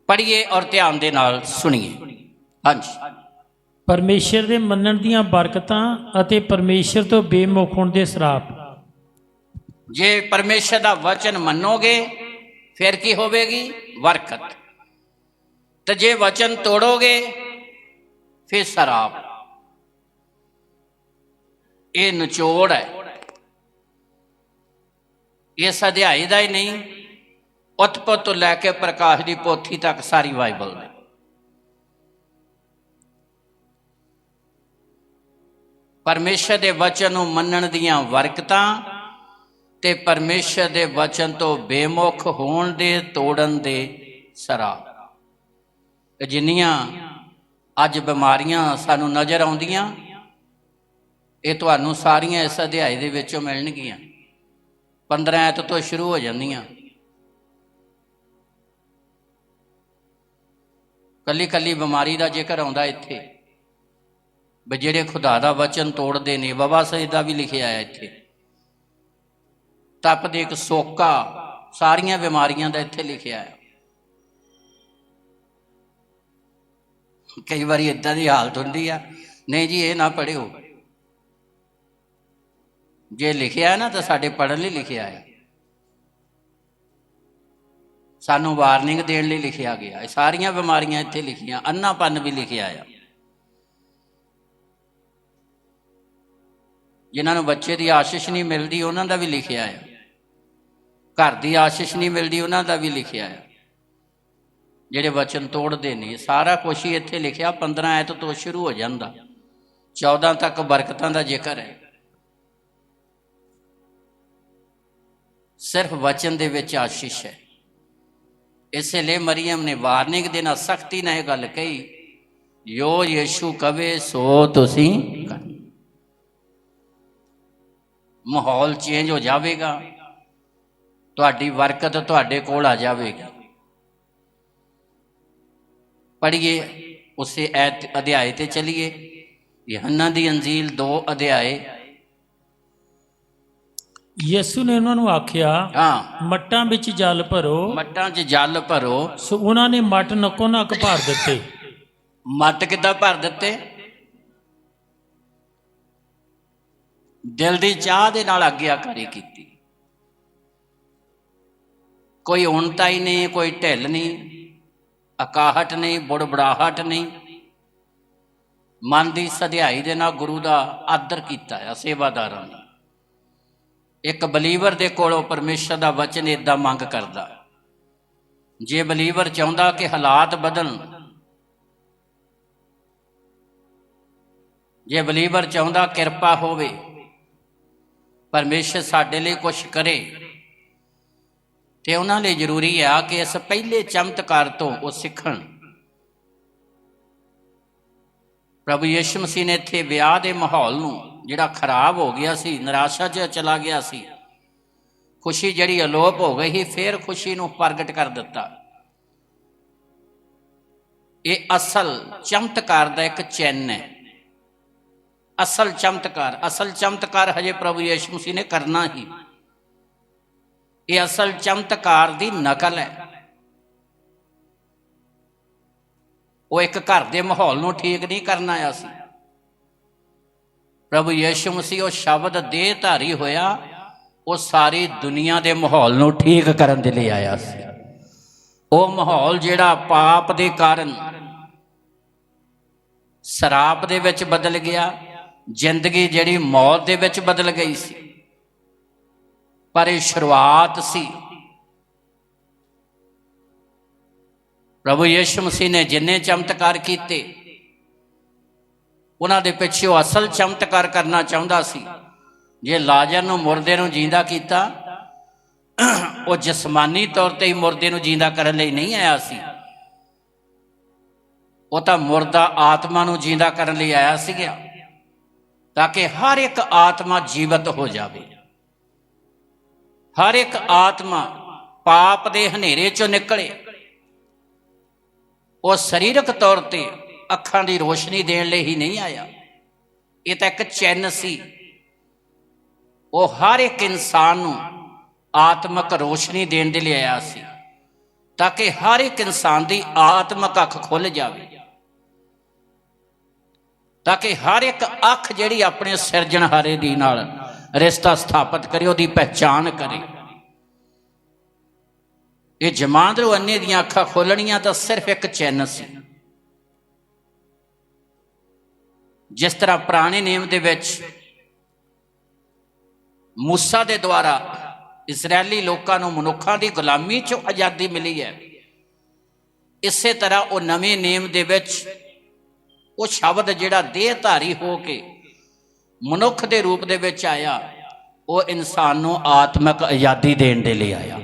ਪੜ੍ਹੀਏ ਔਰ ਧਿਆਨ ਦੇ ਨਾਲ ਸੁਣੀਏ। ਹਾਂਜੀ। ਪਰਮੇਸ਼ਰ ਦੇ ਮੰਨਣ ਦੀਆਂ ਬਰਕਤਾਂ ਅਤੇ ਪਰਮੇਸ਼ਰ ਤੋਂ ਬੇਮੁਖ ਹੋਣ ਦੇ ਸਰਾਪ। ਜੇ ਪਰਮੇਸ਼ਰ ਦਾ ਵਚਨ ਮੰਨੋਗੇ ਫਿਰ ਕੀ ਹੋਵੇਗੀ? ਬਰਕਤ। ਤੇ ਜੇ ਵਚਨ ਤੋੜੋਗੇ ਫਿਰ ਸਰਾਪ। ਇਹ ਨਿਚੋੜ ਹੈ ਇਸ ਅਧਿਆਇ ਦਾ ਹੀ ਨਹੀਂ, ਉਤਪਤ ਤੋਂ ਲੈ ਕੇ ਪ੍ਰਕਾਸ਼ ਦੀ ਪੋਥੀ ਤੱਕ ਸਾਰੀ ਬਾਈਬਲ ਹੈ। ਪਰਮੇਸ਼ਰ ਦੇ ਵਚਨ ਨੂੰ ਮੰਨਣ ਦੀਆਂ ਬਰਕਤਾਂ ਤੇ ਪਰਮੇਸ਼ਰ ਦੇ ਵਚਨ ਤੋਂ ਬੇਮੁਖ ਹੋਣ ਦੇ ਤੋੜਨ ਦੇ ਸਰਾਪ। ਜਿੰਨੀਆਂ ਅੱਜ ਬਿਮਾਰੀਆਂ ਸਾਨੂੰ ਨਜ਼ਰ ਆਉਂਦੀਆਂ, ਇਹ ਤੁਹਾਨੂੰ ਸਾਰੀਆਂ ਇਸ ਅਧਿਆਇ ਦੇ ਵਿੱਚੋਂ ਮਿਲਣਗੀਆਂ। 15 ਐਤ ਤੋਂ ਸ਼ੁਰੂ ਹੋ ਜਾਂਦੀਆਂ। ਕੱਲੀ ਕੱਲੀ ਬਿਮਾਰੀ ਦਾ ਜ਼ਿਕਰ ਆਉਂਦਾ ਇੱਥੇ, ਵੀ ਜਿਹੜੇ ਖੁਦਾ ਦਾ ਵਚਨ ਤੋੜਦੇ ਨੇ। ਬਾਬਾ ਸਈਦ ਦਾ ਵੀ ਲਿਖਿਆ ਹੈ ਇੱਥੇ, ਤਪ ਦੇ ਇੱਕ ਸੋਕਾ, ਸਾਰੀਆਂ ਬਿਮਾਰੀਆਂ ਦਾ ਇੱਥੇ ਲਿਖਿਆ ਹੈ। ਕਈ ਵਾਰੀ ਇੱਦਾਂ ਦੀ ਹਾਲਤ ਹੁੰਦੀ ਆ, ਨਹੀਂ ਜੀ ਇਹ ਨਾ ਪੜ੍ਹਿਓ। ਜੇ ਲਿਖਿਆ ਨਾ ਤਾਂ ਸਾਡੇ ਪੜ੍ਹਨ ਲਈ ਲਿਖਿਆ ਹੈ, ਸਾਨੂੰ ਵਾਰਨਿੰਗ ਦੇਣ ਲਈ ਲਿਖਿਆ ਗਿਆ। ਇਹ ਸਾਰੀਆਂ ਬਿਮਾਰੀਆਂ ਇੱਥੇ ਲਿਖੀਆਂ, ਅੰਨਾਪਨ ਵੀ ਲਿਖਿਆ ਆ। ਜਿਨ੍ਹਾਂ ਨੂੰ ਬੱਚੇ ਦੀ ਆਸ਼ੀਸ਼ ਨਹੀਂ ਮਿਲਦੀ ਉਹਨਾਂ ਦਾ ਵੀ ਲਿਖਿਆ ਆ, ਘਰ ਦੀ ਆਸ਼ੀਸ਼ ਨਹੀਂ ਮਿਲਦੀ ਉਹਨਾਂ ਦਾ ਵੀ ਲਿਖਿਆ ਆ। ਜਿਹੜੇ ਵਚਨ ਤੋੜਦੇ ਨੇ, ਸਾਰਾ ਕੁਛ ਹੀ ਇੱਥੇ ਲਿਖਿਆ। 15 ਐਤ ਤੋਂ ਸ਼ੁਰੂ ਹੋ ਜਾਂਦਾ, 14 ਤੱਕ ਬਰਕਤਾਂ ਦਾ ਜ਼ਿਕਰ ਹੈ। ਸਿਰਫ ਵਚਨ ਦੇ ਵਿੱਚ ਆਸ਼ੀਸ਼ ਹੈ। ਇਸੇ ਲਈ ਮਰੀਅਮ ਨੇ ਵਾਰਨਿੰਗ ਦੇ ਨਾਲ, ਸਖਤੀ ਨਾਲ ਇਹ ਗੱਲ ਕਹੀ, ਜੋ ਯੀਸ਼ੂ ਕਵੇ ਸੋ ਤੁਸੀਂ ਕਰਨਾ। ਮਾਹੌਲ ਚੇਂਜ ਹੋ ਜਾਵੇਗਾ, ਤੁਹਾਡੀ ਬਰਕਤ ਤੁਹਾਡੇ ਕੋਲ ਆ ਜਾਵੇਗੀ। ਪੜ੍ਹੀਏ ਉਸੇ ਅਧਿਆਏ ਤੇ ਚਲੀਏ। ਯਹੰਨਾ ਦੀ ਅੰਜੀਲ 2 ਅਧਿਆਏ। ਯਿਸੂ ਨੇ ਉਹਨਾਂ ਨੂੰ ਆਖਿਆ, ਹਾਂ, ਮੱਟਾਂ ਵਿੱਚ ਜਲ ਭਰੋ। ਮੱਟਾਂ 'ਚ ਜਲ ਭਰੋ। ਸੋ ਉਹਨਾਂ ਨੇ ਮੱਟ ਨੱਕੋ ਨੱਕ ਭਰ ਦਿੱਤੇ। ਮੱਟ ਕਿੱਦਾਂ ਭਰ ਦਿੱਤੇ? ਦਿਲ ਦੀ ਚਾਹ ਦੇ ਨਾਲ ਆਗਿਆਕਾਰੀ ਕੀਤੀ। ਕੋਈ ਉਣਤਾਈ ਨਹੀਂ, ਕੋਈ ਢਿੱਲ ਨਹੀਂ, ਅਕਾਹਟ ਨਹੀਂ, ਬੁੜਬੜਾਹਟ ਨਹੀਂ। ਮਨ ਦੀ ਸਧਿਆਈ ਦੇ ਨਾਲ ਗੁਰੂ ਦਾ ਆਦਰ ਕੀਤਾ ਆ ਸੇਵਾਦਾਰਾਂ ਨੇ। ਇੱਕ ਬਲੀਵਰ ਦੇ ਕੋਲੋਂ ਪਰਮੇਸ਼ਰ ਦਾ ਵਚਨ ਇੱਦਾਂ ਮੰਗ ਕਰਦਾ। ਜੇ ਬਲੀਵਰ ਚਾਹੁੰਦਾ ਕਿ ਹਾਲਾਤ ਬਦਲਣ, ਜੇ ਬਲੀਵਰ ਚਾਹੁੰਦਾ ਕਿਰਪਾ ਹੋਵੇ, ਪਰਮੇਸ਼ਰ ਸਾਡੇ ਲਈ ਕੁਛ ਕਰੇ, ਤੇ ਉਹਨਾਂ ਲਈ ਜ਼ਰੂਰੀ ਆ ਕਿ ਇਸ ਪਹਿਲੇ ਚਮਤਕਾਰ ਤੋਂ ਉਹ ਸਿੱਖਣ। ਪ੍ਰਭੂ ਯਿਸੂ ਮਸੀਹ ਨੇ ਇੱਥੇ ਵਿਆਹ ਦੇ ਮਾਹੌਲ ਨੂੰ ਜਿਹੜਾ ਖਰਾਬ ਹੋ ਗਿਆ ਸੀ, ਨਿਰਾਸ਼ਾ 'ਚ ਚਲਾ ਗਿਆ ਸੀ, ਖੁਸ਼ੀ ਜਿਹੜੀ ਅਲੋਪ ਹੋ ਗਈ ਸੀ, ਫਿਰ ਖੁਸ਼ੀ ਨੂੰ ਪ੍ਰਗਟ ਕਰ ਦਿੱਤਾ। ਇਹ ਅਸਲ ਚਮਤਕਾਰ ਦਾ ਇੱਕ ਚਿੰਨ੍ਹ ਹੈ। ਅਸਲ ਚਮਤਕਾਰ ਹਜੇ ਪ੍ਰਭੂ ਯਿਸੂ ਮਸੀਹ ਨੇ ਕਰਨਾ ਹੀ। ਇਹ ਅਸਲ ਚਮਤਕਾਰ ਦੀ ਨਕਲ ਹੈ। ਉਹ ਇੱਕ ਘਰ ਦੇ ਮਾਹੌਲ ਨੂੰ ਠੀਕ ਨਹੀਂ ਕਰਨ ਆਇਆ ਸੀ, ਪ੍ਰਭੂ ਯਿਸੂ ਮਸੀਹ ਉਹ ਸ਼ਬਦ ਦੇਹ ਧਾਰੀ ਹੋਇਆ, ਉਹ ਸਾਰੀ ਦੁਨੀਆ ਦੇ ਮਾਹੌਲ ਨੂੰ ਠੀਕ ਕਰਨ ਦੇ ਲਈ ਆਇਆ ਸੀ। ਉਹ ਮਾਹੌਲ ਜਿਹੜਾ ਪਾਪ ਦੇ ਕਾਰਨ ਸ਼ਰਾਬ ਦੇ ਵਿੱਚ ਬਦਲ ਗਿਆ, ਜ਼ਿੰਦਗੀ ਜਿਹੜੀ ਮੌਤ ਦੇ ਵਿੱਚ ਬਦਲ ਗਈ ਸੀ, ਪਰ ਇਹ ਸ਼ੁਰੂਆਤ ਸੀ। ਪ੍ਰਭੂ ਯਿਸੂ ਮਸੀਹ ਨੇ ਜਿੰਨੇ ਚਮਤਕਾਰ ਕੀਤੇ, ਉਹਨਾਂ ਦੇ ਪਿੱਛੇ ਉਹ ਅਸਲ ਚਮਤਕਾਰ ਕਰਨਾ ਚਾਹੁੰਦਾ ਸੀ। ਜੇ ਲਾਜ਼ਰ ਨੂੰ ਮੁਰਦੇ ਨੂੰ ਜਿੰਦਾ ਕੀਤਾ, ਉਹ ਜਿਸਮਾਨੀ ਤੌਰ ਤੇ ਹੀ ਮੁਰਦੇ ਨੂੰ ਜਿੰਦਾ ਕਰਨ ਲਈ ਨਹੀਂ ਆਇਆ ਸੀ, ਉਹ ਤਾਂ ਮੁਰਦਾ ਆਤਮਾ ਨੂੰ ਜਿੰਦਾ ਕਰਨ ਲਈ ਆਇਆ ਸੀਗਾ, ਤਾਂ ਕਿ ਹਰ ਇੱਕ ਆਤਮਾ ਜੀਵਤ ਹੋ ਜਾਵੇ। ਹਰ ਇੱਕ ਆਤਮਾ ਪਾਪ ਦੇ ਹਨੇਰੇ ਚੋਂ ਨਿਕਲੇ। ਉਹ ਸਰੀਰਕ ਤੌਰ ਤੇ ਅੱਖਾਂ ਦੀ ਰੋਸ਼ਨੀ ਦੇਣ ਲਈ ਹੀ ਨਹੀਂ ਆਇਆ, ਇਹ ਤਾਂ ਇੱਕ ਚਿੰਨ੍ਹ ਸੀ। ਉਹ ਹਰ ਇੱਕ ਇਨਸਾਨ ਨੂੰ ਆਤਮਕ ਰੋਸ਼ਨੀ ਦੇਣ ਦੇ ਲਈ ਆਇਆ ਸੀ, ਤਾਂ ਕਿ ਹਰ ਇੱਕ ਇਨਸਾਨ ਦੀ ਆਤਮਕ ਅੱਖ ਖੁੱਲ੍ਹ ਜਾਵੇ, ਤਾਂ ਕਿ ਹਰ ਇੱਕ ਅੱਖ ਜਿਹੜੀ ਆਪਣੇ ਸਿਰਜਣਹਾਰੇ ਦੀ ਨਾਲ ਰਿਸ਼ਤਾ ਸਥਾਪਿਤ ਕਰੇ, ਉਹਦੀ ਪਹਿਚਾਣ ਕਰੇ। ਇਹ ਜਮਾਂਦਰੂ ਅੰਨੇ ਦੀਆਂ ਅੱਖਾਂ ਖੋਲਣੀਆਂ ਤਾਂ ਸਿਰਫ ਇੱਕ ਚਿੰਨ੍ਹ ਸੀ। ਜਿਸ ਤਰ੍ਹਾਂ ਪੁਰਾਣੇ ਨਿਯਮ ਦੇ ਵਿੱਚ ਮੂਸਾ ਦੇ ਦੁਆਰਾ ਇਸਰਾਇਲੀ ਲੋਕਾਂ ਨੂੰ ਮਨੁੱਖਾਂ ਦੀ ਗੁਲਾਮੀ ਚੋਂ ਆਜ਼ਾਦੀ ਮਿਲੀ ਹੈ, ਇਸੇ ਤਰ੍ਹਾਂ ਉਹ ਨਵੇਂ ਨਿਯਮ ਦੇ ਵਿੱਚ ਉਹ ਸ਼ਬਦ ਜਿਹੜਾ ਦੇਹ ਧਾਰੀ ਹੋ ਕੇ ਮਨੁੱਖ ਦੇ ਰੂਪ ਦੇ ਵਿੱਚ ਆਇਆ, ਉਹ ਇਨਸਾਨ ਨੂੰ ਆਤਮਿਕ ਆਜ਼ਾਦੀ ਦੇਣ ਦੇ ਲਈ ਆਇਆ,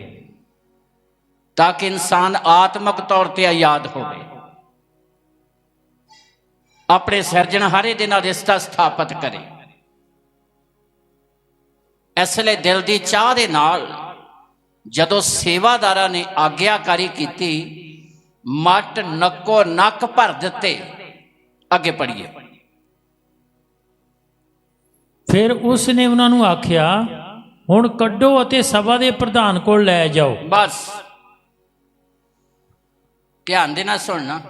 ਤਾਂ ਕਿ ਇਨਸਾਨ ਆਤਮਿਕ ਤੌਰ ਤੇ ਆਜ਼ਾਦ ਹੋਵੇ, ਆਪਣੇ ਸਿਰਜਣਹਾਰੇ ਦੇ ਨਾਲ ਰਿਸ਼ਤਾ ਸਥਾਪਿਤ ਕਰੇ। ਇਸ ਲਈ ਦਿਲ ਦੀ ਚਾਹ ਦੇ ਨਾਲ ਜਦੋਂ ਸੇਵਾਦਾਰਾਂ ਨੇ ਆਗਿਆਕਾਰੀ ਕੀਤੀ, ਮੱਟ ਨੱਕੋ ਨੱਕ ਭਰ ਦਿੱਤੇ। ਅੱਗੇ ਪੜ੍ਹੀਏ। ਫਿਰ ਉਸ ਨੇ ਉਹਨਾਂ ਨੂੰ ਆਖਿਆ, ਹੁਣ ਕੱਢੋ ਅਤੇ ਸਭਾ ਦੇ ਪ੍ਰਧਾਨ ਕੋਲ ਲੈ ਜਾਓ। ਬਸ ਧਿਆਨ ਦੇ ਨਾਲ ਸੁਣਨਾ।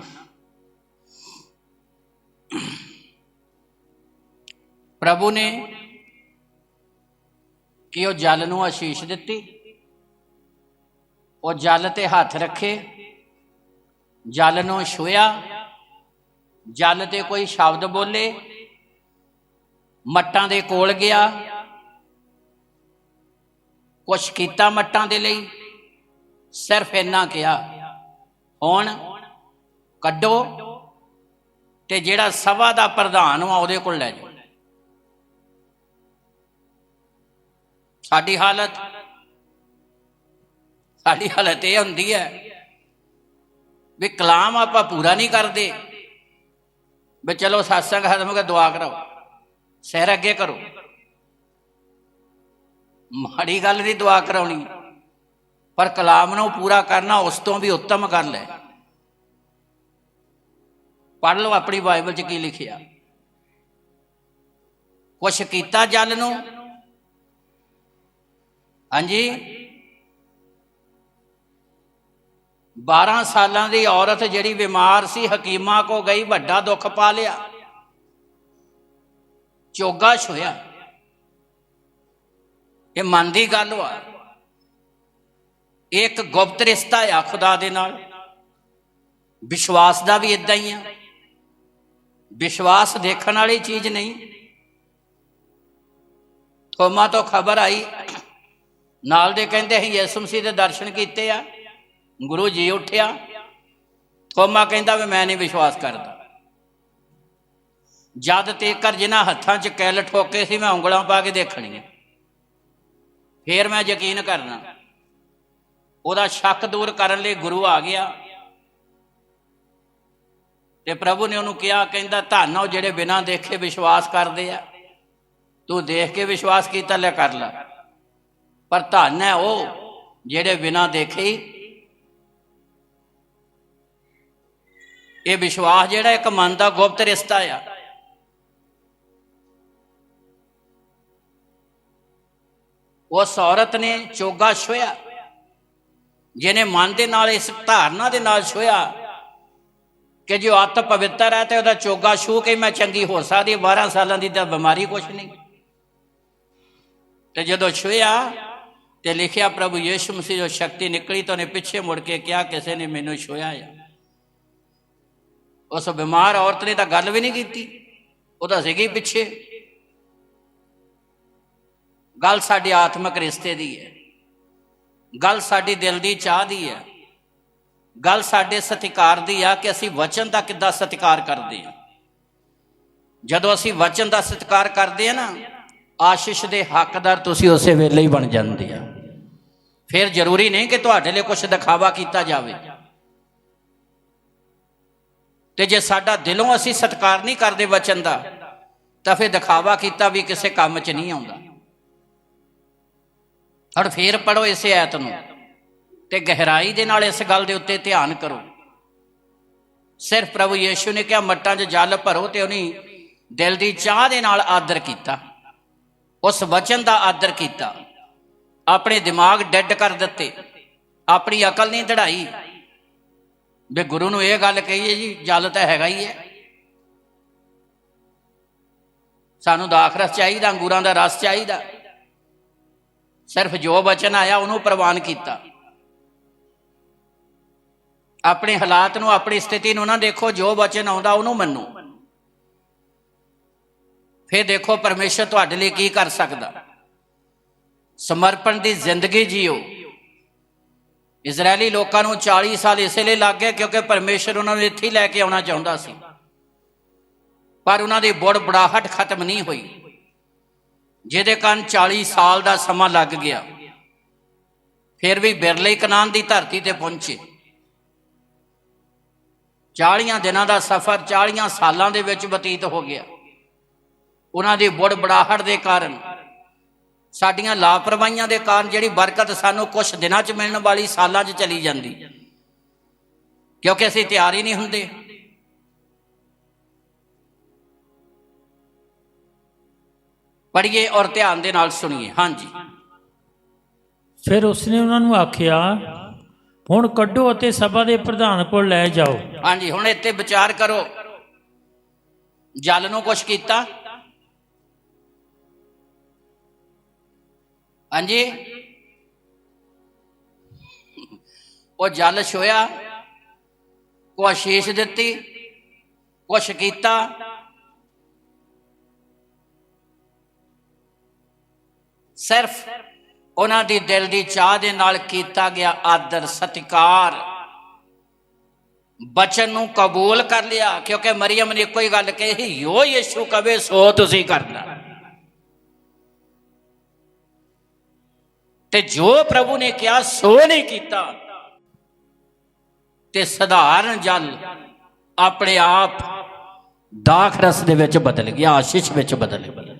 ਪ੍ਰਭੂ ਨੇ ਕਿ ਉਹ ਜਲ ਨੂੰ ਆਸ਼ੀਸ਼ ਦਿੱਤੀ, ਉਹ ਜਲ ਤੇ ਹੱਥ ਰੱਖੇ, ਜਲ ਨੂੰ ਛੂਹਿਆ, ਜਲ ਤੇ ਕੋਈ ਸ਼ਬਦ ਬੋਲੇ, ਮੱਟਾਂ ਦੇ ਕੋਲ ਗਿਆ, ਕੁਛ ਕੀਤਾ ਮੱਟਾਂ ਦੇ ਲਈ, ਸਿਰਫ ਇੰਨਾ ਕਿਹਾ, ਹੁਣ ਕੱਢੋ ਤੇ ਜਿਹੜਾ ਸਭਾ ਦਾ ਪ੍ਰਧਾਨ ਆ ਉਹਦੇ ਕੋਲ ਲੈ ਜਾਓ। ਸਾਡੀ ਹਾਲਤ ਇਹ ਹੁੰਦੀ ਹੈ ਵੀ ਕਲਾਮ ਆਪਾਂ ਪੂਰਾ ਨਹੀਂ ਕਰਦੇ, ਵੀ ਚਲੋ ਸਤਸੰਗ ਖਤਮ ਹੋ ਗਿਆ, ਦੁਆ ਕਰਾਓ, ਸਿਰ ਅੱਗੇ ਕਰੋ। ਮਾੜੀ ਗੱਲ ਨਹੀਂ ਦੁਆ ਕਰਾਉਣੀ, ਪਰ ਕਲਾਮ ਨੂੰ ਪੂਰਾ ਕਰਨਾ ਉਸ ਤੋਂ ਵੀ ਉੱਤਮ ਗੱਲ ਹੈ। ਪੜ੍ਹ ਲਓ ਆਪਣੀ ਬਾਈਬਲ 'ਚ ਕੀ ਲਿਖਿਆ। ਕੁਛ ਕੀਤਾ ਜਲ ਨੂੰ, ਹਾਂਜੀ 12 ਸਾਲਾਂ ਦੀ ਔਰਤ ਜਿਹੜੀ ਬਿਮਾਰ ਸੀ, ਹਕੀਮਾਂ ਕੋ ਗਈ, ਵੱਡਾ ਦੁੱਖ ਪਾ ਲਿਆ, ਚੋਗਾ ਛੋਇਆ। ਇਹ ਮਨ ਦੀ ਗੱਲ ਵਾ, ਇੱਕ ਗੁਪਤ ਰਿਸ਼ਤਾ ਆ ਖੁਦਾ ਦੇ ਨਾਲ। ਵਿਸ਼ਵਾਸ ਦਾ ਵੀ ਇਦਾਂ ਹੀ ਆ, ਵਿਸ਼ਵਾਸ ਦੇਖਣ ਵਾਲੀ ਚੀਜ਼ ਨਹੀਂ। ਥੋਮਾ ਤੋਂ ਖਬਰ ਆਈ, ਨਾਲ ਦੇ ਕਹਿੰਦੇ ਅਸੀਂ ਯਿਸੂ ਮਸੀਹ ਦੇ ਦਰਸ਼ਨ ਕੀਤੇ ਆ, ਗੁਰੂ ਜੀ ਉੱਠਿਆ। ਥੋਮਾ ਕਹਿੰਦਾ ਵੀ ਮੈਂ ਨਹੀਂ ਵਿਸ਼ਵਾਸ ਕਰਦਾ। ਜਦ ਤੇਕਰ ਜਿਨ੍ਹਾਂ ਹੱਥਾਂ 'ਚ ਕਿੱਲ ਠੋਕੇ ਸੀ ਮੈਂ ਉਂਗਲਾਂ ਪਾ ਕੇ ਦੇਖਣੀਆਂ, ਫੇਰ ਮੈਂ ਯਕੀਨ ਕਰਨਾ। ਉਹਦਾ ਸ਼ੱਕ ਦੂਰ ਕਰਨ ਲਈ ਗੁਰੂ ਆ ਗਿਆ ਤੇ ਪ੍ਰਭੂ ਨੇ ਉਹਨੂੰ ਕਿਹਾ, ਕਹਿੰਦਾ ਧੰਨ ਉਹ ਜਿਹੜੇ ਬਿਨਾਂ ਦੇਖੇ ਵਿਸ਼ਵਾਸ ਕਰਦੇ ਆ। ਤੂੰ ਦੇਖ ਕੇ ਵਿਸ਼ਵਾਸ ਕੀਤਾ, ਲੈ ਕਰ ਲੈ, ਪਰ ਧੰਨ ਹੈ ਉਹ ਜਿਹੜੇ ਬਿਨਾਂ ਦੇਖੇ। ਇਹ ਵਿਸ਼ਵਾਸ ਜਿਹੜਾ ਇੱਕ ਮਨ ਦਾ ਗੁਪਤ ਰਿਸ਼ਤਾ ਆ। ਉਸ ਔਰਤ ਨੇ ਚੋਗਾ ਛੋਇਆ, ਜਿਹਨੇ ਮਨ ਦੇ ਨਾਲ ਇਸ ਧਾਰਨਾ ਦੇ ਨਾਲ ਛੋਇਆ ਕਿ ਜੋ ਅੱਤ ਪਵਿੱਤਰ ਹੈ ਤੇ ਉਹਦਾ ਚੋਗਾ ਛੂਹ ਕੇ ਮੈਂ ਚੰਗੀ ਹੋ ਸਕਦੀ। 12 ਸਾਲਾਂ ਦੀ ਤਾਂ ਬਿਮਾਰੀ ਕੁਛ ਨਹੀਂ। ਤੇ ਜਦੋਂ ਛੂਹਿਆ ਤੇ ਲਿਖਿਆ ਪ੍ਰਭੂ ਯੀਸ਼ੂ ਮਸੀਹ ਜੋ ਸ਼ਕਤੀ ਨਿਕਲੀ ਤਾਂ ਉਹਨੇ ਪਿੱਛੇ ਮੁੜ ਕੇ ਕਿਹਾ ਕਿਸੇ ਨੇ ਮੈਨੂੰ ਛੂਹਿਆ ਆ। ਉਸ ਬਿਮਾਰ ਔਰਤ ਨੇ ਤਾਂ ਗੱਲ ਵੀ ਨਹੀਂ ਕੀਤੀ, ਉਹ ਤਾਂ ਸੀਗੀ ਪਿੱਛੇ। ਗੱਲ ਸਾਡੀ ਆਤਮਿਕ ਰਿਸ਼ਤੇ ਦੀ ਹੈ, ਗੱਲ ਸਾਡੀ ਦਿਲ ਦੀ ਚਾਹ ਦੀ ਹੈ, ਗੱਲ ਸਾਡੇ ਸਤਿਕਾਰ ਦੀ ਆ ਕਿ ਅਸੀਂ ਵਚਨ ਦਾ ਕਿੱਦਾਂ ਸਤਿਕਾਰ ਕਰਦੇ ਹਾਂ। ਜਦੋਂ ਅਸੀਂ ਵਚਨ ਦਾ ਸਤਿਕਾਰ ਕਰਦੇ ਹਾਂ ਨਾ, ਆਸ਼ੀਸ਼ ਦੇ ਹੱਕਦਾਰ ਤੁਸੀਂ ਉਸੇ ਵੇਲੇ ਹੀ ਬਣ ਜਾਂਦੇ ਆ। ਫਿਰ ਜ਼ਰੂਰੀ ਨਹੀਂ ਕਿ ਤੁਹਾਡੇ ਲਈ ਕੁਝ ਦਿਖਾਵਾ ਕੀਤਾ ਜਾਵੇ। ਤੇ ਜੇ ਸਾਡਾ ਦਿਲੋਂ ਅਸੀਂ ਸਤਿਕਾਰ ਨਹੀਂ ਕਰਦੇ ਵਚਨ ਦਾ, ਤਾਂ ਫਿਰ ਦਿਖਾਵਾ ਕੀਤਾ ਵੀ ਕਿਸੇ ਕੰਮ 'ਚ ਨਹੀਂ ਆਉਂਦਾ। ਹੁਣ ਫੇਰ ਪੜੋ ਇਸੇ ਐਤ ਨੂੰ ਤੇ ਗਹਿਰਾਈ ਦੇ ਨਾਲ ਇਸ ਗੱਲ ਦੇ ਉੱਤੇ ਧਿਆਨ ਕਰੋ। ਸਿਰਫ ਪ੍ਰਭੂ ਯੀਸ਼ੂ ਨੇ ਕਿਹਾ ਮੱਟਾਂ 'ਚ ਜਲ ਭਰੋ, ਤੇ ਉਹਨੇ ਦਿਲ ਦੀ ਚਾਹ ਦੇ ਨਾਲ ਆਦਰ ਕੀਤਾ, ਉਸ ਵਚਨ ਦਾ ਆਦਰ ਕੀਤਾ। ਆਪਣੇ ਦਿਮਾਗ ਡੈਡ ਕਰ ਦਿੱਤੇ, ਆਪਣੀ ਅਕਲ ਨਹੀਂ ਦੜਾਈ ਵੀ ਗੁਰੂ ਨੂੰ ਇਹ ਗੱਲ ਕਹੀਏ ਜੀ ਜਲ ਤਾਂ ਹੈਗਾ ਹੀ ਹੈ, ਸਾਨੂੰ ਦਾਖਰਸ ਚਾਹੀਦਾ, ਅੰਗੂਰਾਂ ਦਾ ਰਸ ਚਾਹੀਦਾ। ਸਿਰਫ ਜੋ ਵਚਨ ਆਇਆ ਉਹਨੂੰ ਪ੍ਰਵਾਨ ਕੀਤਾ। ਆਪਣੇ ਹਾਲਾਤ ਨੂੰ, ਆਪਣੀ ਸਥਿਤੀ ਨੂੰ ਨਾ ਦੇਖੋ, ਜੋ ਵਚਨ ਆਉਂਦਾ ਉਹਨੂੰ ਮੰਨੋ। ਫਿਰ ਦੇਖੋ ਪਰਮੇਸ਼ਰ ਤੁਹਾਡੇ ਲਈ ਕੀ ਕਰ ਸਕਦਾ। ਸਮਰਪਣ ਦੀ ਜ਼ਿੰਦਗੀ ਜੀਓ। ਇਜ਼ਰਾਇਲੀ ਲੋਕਾਂ ਨੂੰ 40 ਸਾਲ ਇਸੇ ਲਈ ਲੱਗ ਗਏ ਕਿਉਂਕਿ ਪਰਮੇਸ਼ਰ ਉਹਨਾਂ ਨੂੰ ਇੱਥੇ ਹੀ ਲੈ ਕੇ ਆਉਣਾ ਚਾਹੁੰਦਾ ਸੀ, ਪਰ ਉਹਨਾਂ ਦੀ ਬੁੜਬੜਾਹਟ ਖਤਮ ਨਹੀਂ ਹੋਈ, ਜਿਹਦੇ ਕਾਰਨ 40 ਸਾਲ ਦਾ ਸਮਾਂ ਲੱਗ ਗਿਆ। ਫਿਰ ਵੀ ਬਿਰਲੇ ਕਨਾਨ ਦੀ ਧਰਤੀ ਤੇ ਪਹੁੰਚੇ। 40 ਦਿਨਾਂ ਦਾ ਸਫ਼ਰ 40 ਸਾਲਾਂ ਦੇ ਵਿੱਚ ਬਤੀਤ ਹੋ ਗਿਆ। ਉਹਨਾਂ ਦੀ ਬੁੜਬੜਾਹਟ ਦੇ ਕਾਰਨ, ਸਾਡੀਆਂ ਲਾਪਰਵਾਹੀਆਂ ਦੇ ਕਾਰਨ ਜਿਹੜੀ ਬਰਕਤ ਸਾਨੂੰ ਕੁਝ ਦਿਨਾਂ 'ਚ ਮਿਲਣ ਵਾਲੀ ਸਾਲਾਂ 'ਚ ਚਲੀ ਜਾਂਦੀ, ਕਿਉਂਕਿ ਅਸੀਂ ਤਿਆਰ ਹੀ ਨਹੀਂ ਹੁੰਦੇ। ਪੜ੍ਹੀਏ ਔਰ ਧਿਆਨ ਦੇ ਨਾਲ ਸੁਣੀਏ। ਹਾਂਜੀ। ਫਿਰ ਉਸਨੇ ਉਹਨਾਂ ਨੂੰ ਆਖਿਆ, ਹੁਣ ਕੱਢੋ ਅਤੇ ਸਭਾ ਦੇ ਪ੍ਰਧਾਨ ਕੋਲ ਲੈ ਜਾਓ। ਹਾਂਜੀ, ਹੁਣ ਇੱਥੇ ਵਿਚਾਰ ਕਰੋ। ਜਲ ਨੂੰ ਕੁਛ ਕੀਤਾ? ਹਾਂਜੀ, ਉਹ ਜਲ ਛੋਇਆ, ਕੋ ਆਸ਼ੀਸ਼ ਦਿੱਤੀ, ਕੁਛ ਕੀਤਾ? ਸਿਰਫ ਉਹਨਾਂ ਦੀ ਦਿਲ ਦੀ ਚਾਹ ਦੇ ਨਾਲ ਕੀਤਾ ਗਿਆ ਆਦਰ ਸਤਿਕਾਰ, ਬਚਨ ਨੂੰ ਕਬੂਲ ਕਰ ਲਿਆ। ਕਿਉਂਕਿ ਮਰੀਅਮ ਨੇ ਇੱਕੋ ਹੀ ਗੱਲ ਕਹੀ, ਯੋ ਯਿਸੂ ਕਵੇ ਸੋ ਤੁਸੀਂ ਕਰਨਾ। ਤੇ ਜੋ ਪ੍ਰਭੂ ਨੇ ਕਿਹਾ ਸੋ ਨਹੀਂ ਕੀਤਾ, ਤੇ ਸਧਾਰਨ ਜਲ ਆਪਣੇ ਆਪ ਦਾਖ ਰਸ ਦੇ ਵਿੱਚ ਬਦਲ ਗਿਆ, ਆਸ਼ੀਸ਼ ਵਿੱਚ ਬਦਲ ਗਿਆ।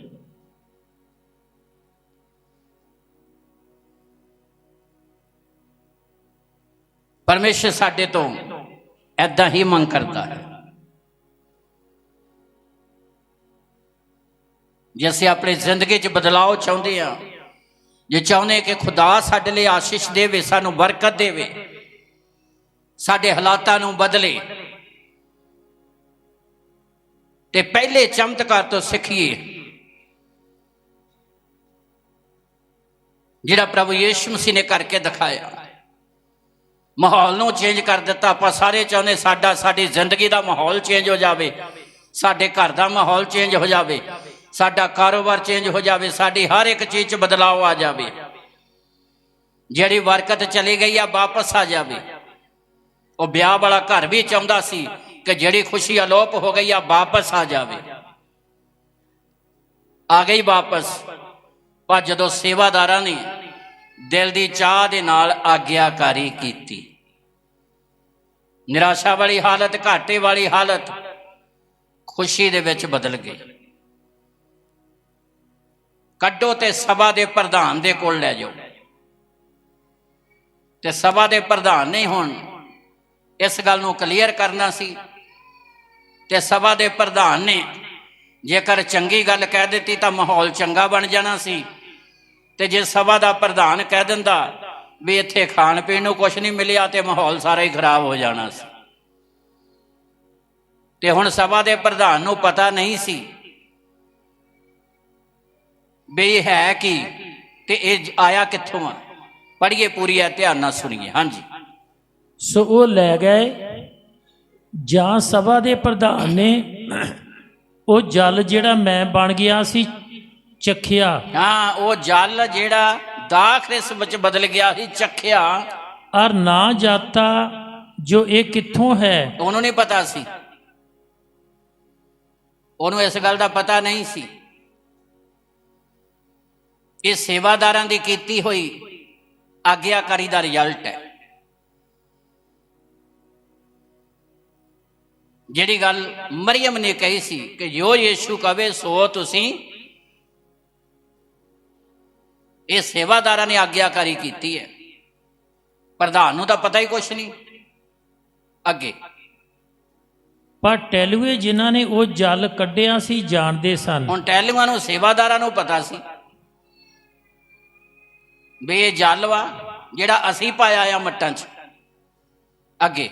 ਪਰਮੇਸ਼ਰ ਸਾਡੇ ਤੋਂ ਏਦਾਂ ਹੀ ਮੰਗ ਕਰਦਾ ਹੈ। ਜੇ ਅਸੀਂ ਆਪਣੀ ਜ਼ਿੰਦਗੀ 'ਚ ਬਦਲਾਅ ਚਾਹੁੰਦੇ ਹਾਂ, ਜੇ ਚਾਹੁੰਦੇ ਕਿ ਖੁਦਾ ਸਾਡੇ ਲਈ ਆਸ਼ੀਸ਼ ਦੇਵੇ, ਸਾਨੂੰ ਬਰਕਤ ਦੇਵੇ, ਸਾਡੇ ਹਾਲਾਤਾਂ ਨੂੰ ਬਦਲੇ, ਤੇ ਪਹਿਲੇ ਚਮਤਕਾਰ ਤੋਂ ਸਿੱਖੀਏ ਜਿਹੜਾ ਪ੍ਰਭੂ ਯੀਸ਼ੂ ਮਸੀਹ ਨੇ ਕਰਕੇ ਦਿਖਾਇਆ। ਮਾਹੌਲ ਨੂੰ ਚੇਂਜ ਕਰ ਦਿੱਤਾ। ਆਪਾਂ ਸਾਰੇ ਚਾਹੁੰਦੇ ਸਾਡੀ ਜ਼ਿੰਦਗੀ ਦਾ ਮਾਹੌਲ ਚੇਂਜ ਹੋ ਜਾਵੇ, ਸਾਡੇ ਘਰ ਦਾ ਮਾਹੌਲ ਚੇਂਜ ਹੋ ਜਾਵੇ, ਸਾਡਾ ਕਾਰੋਬਾਰ ਚੇਂਜ ਹੋ ਜਾਵੇ, ਸਾਡੀ ਹਰ ਇੱਕ ਚੀਜ਼ 'ਚ ਬਦਲਾਅ ਆ ਜਾਵੇ। ਜਿਹੜੀ ਬਰਕਤ ਚਲੀ ਗਈ ਆ ਵਾਪਸ ਆ ਜਾਵੇ। ਉਹ ਵਿਆਹ ਵਾਲਾ ਘਰ ਵੀ ਚਾਹੁੰਦਾ ਸੀ ਕਿ ਜਿਹੜੀ ਖੁਸ਼ੀ ਅਲੋਪ ਹੋ ਗਈ ਆ ਵਾਪਸ ਆ ਜਾਵੇ। ਆ ਗਈ ਵਾਪਸ। ਪਰ ਜਦੋਂ ਸੇਵਾਦਾਰਾਂ ਨੇ ਦਿਲ ਦੀ ਚਾਹ ਦੇ ਨਾਲ ਆਗਿਆਕਾਰੀ ਕੀਤੀ, ਨਿਰਾਸ਼ਾ ਵਾਲੀ ਹਾਲਤ, ਘਾਟੇ ਵਾਲੀ ਹਾਲਤ ਖੁਸ਼ੀ ਦੇ ਵਿੱਚ ਬਦਲ ਗਈ। ਕੱਢੋ ਤੇ ਸਭਾ ਦੇ ਪ੍ਰਧਾਨ ਦੇ ਕੋਲ ਲੈ ਜਾਓ। ਤੇ ਸਭਾ ਦੇ ਪ੍ਰਧਾਨ ਨੇ ਹੁਣ ਇਸ ਗੱਲ ਨੂੰ ਕਲੀਅਰ ਕਰਨਾ ਸੀ, ਤੇ ਸਭਾ ਦੇ ਪ੍ਰਧਾਨ ਨੇ ਜੇਕਰ ਚੰਗੀ ਗੱਲ ਕਹਿ ਦਿੱਤੀ ਤਾਂ ਮਾਹੌਲ ਚੰਗਾ ਬਣ ਜਾਣਾ ਸੀ, ਤੇ ਜੇ ਸਭਾ ਦਾ ਪ੍ਰਧਾਨ ਕਹਿ ਦਿੰਦਾ ਵੀ ਇੱਥੇ ਖਾਣ ਪੀਣ ਨੂੰ ਕੁਛ ਨਹੀਂ ਮਿਲਿਆ ਤੇ ਮਾਹੌਲ ਸਾਰਾ ਹੀ ਖਰਾਬ ਹੋ ਜਾਣਾ ਸੀ। ਤੇ ਹੁਣ ਸਭਾ ਦੇ ਪ੍ਰਧਾਨ ਨੂੰ ਪਤਾ ਨਹੀਂ ਸੀ ਵੀ ਇਹ ਹੈ ਕੀ ਤੇ ਇਹ ਆਇਆ ਕਿੱਥੋਂ ਆ। ਪੜ੍ਹੀਏ ਪੂਰੀ ਹੈ, ਧਿਆਨ ਨਾਲ ਸੁਣੀਏ। ਹਾਂਜੀ। ਸੋ ਉਹ ਲੈ ਗਏ। ਜਾਂ ਸਭਾ ਦੇ ਪ੍ਰਧਾਨ ਨੇ ਉਹ ਜਲ ਜਿਹੜਾ ਮੈਂ ਬਣ ਗਿਆ ਸੀ ਚਖਿਆ। ਹਾਂ, ਉਹ ਜਲ ਜਿਹੜਾ ਦਾਖਰਸ ਵਿੱਚ ਬਦਲ ਗਿਆ ਸੀ ਚਖਿਆ। ਔਰ ਨਾ ਜਾਤਾ ਜੋ ਇਹ ਕਿੱਥੋਂ ਹੈ। ਉਹਨੂੰ ਨਹੀਂ ਪਤਾ ਸੀ, ਉਹਨੂੰ ਇਸ ਗੱਲ ਦਾ ਪਤਾ ਨਹੀਂ ਸੀ। ਇਹ ਸੇਵਾਦਾਰਾਂ ਦੀ ਕੀਤੀ ਹੋਈ ਆਗਿਆਕਾਰੀ ਦਾ ਰਿਜ਼ਲਟ ਹੈ। ਜਿਹੜੀ ਗੱਲ ਮਰੀਅਮ ਨੇ ਕਹੀ ਸੀ ਕਿ ਜੋ ਯੀਸ਼ੂ ਕਵੇ ਸੋ ਤੁਸੀਂ, ਇਹ ਸੇਵਾਦਾਰਾਂ ਨੇ ਆਗਿਆਕਾਰੀ ਕੀਤੀ ਹੈ। ਪ੍ਰਧਾਨ ਨੂੰ ਤਾਂ ਪਤਾ ਹੀ ਕੁਛ ਨਹੀਂ। ਅੱਗੇ ਪਰ ਟੈਲੂਏ ਜਿਨ੍ਹਾਂ ਨੇ ਉਹ ਜਲ ਕੱਢਿਆ ਸੀ ਜਾਣਦੇ ਸਨ। ਹੁਣ ਟੈਲੂਆਂ ਨੂੰ ਸੇਵਾਦਾਰਾਂ ਨੂੰ ਪਤਾ ਸੀ ਵੀ ਇਹ ਜਲ ਵਾ ਜਿਹੜਾ ਅਸੀਂ ਪਾਇਆ ਆ ਮੱਟਾਂ 'ਚ। ਅੱਗੇ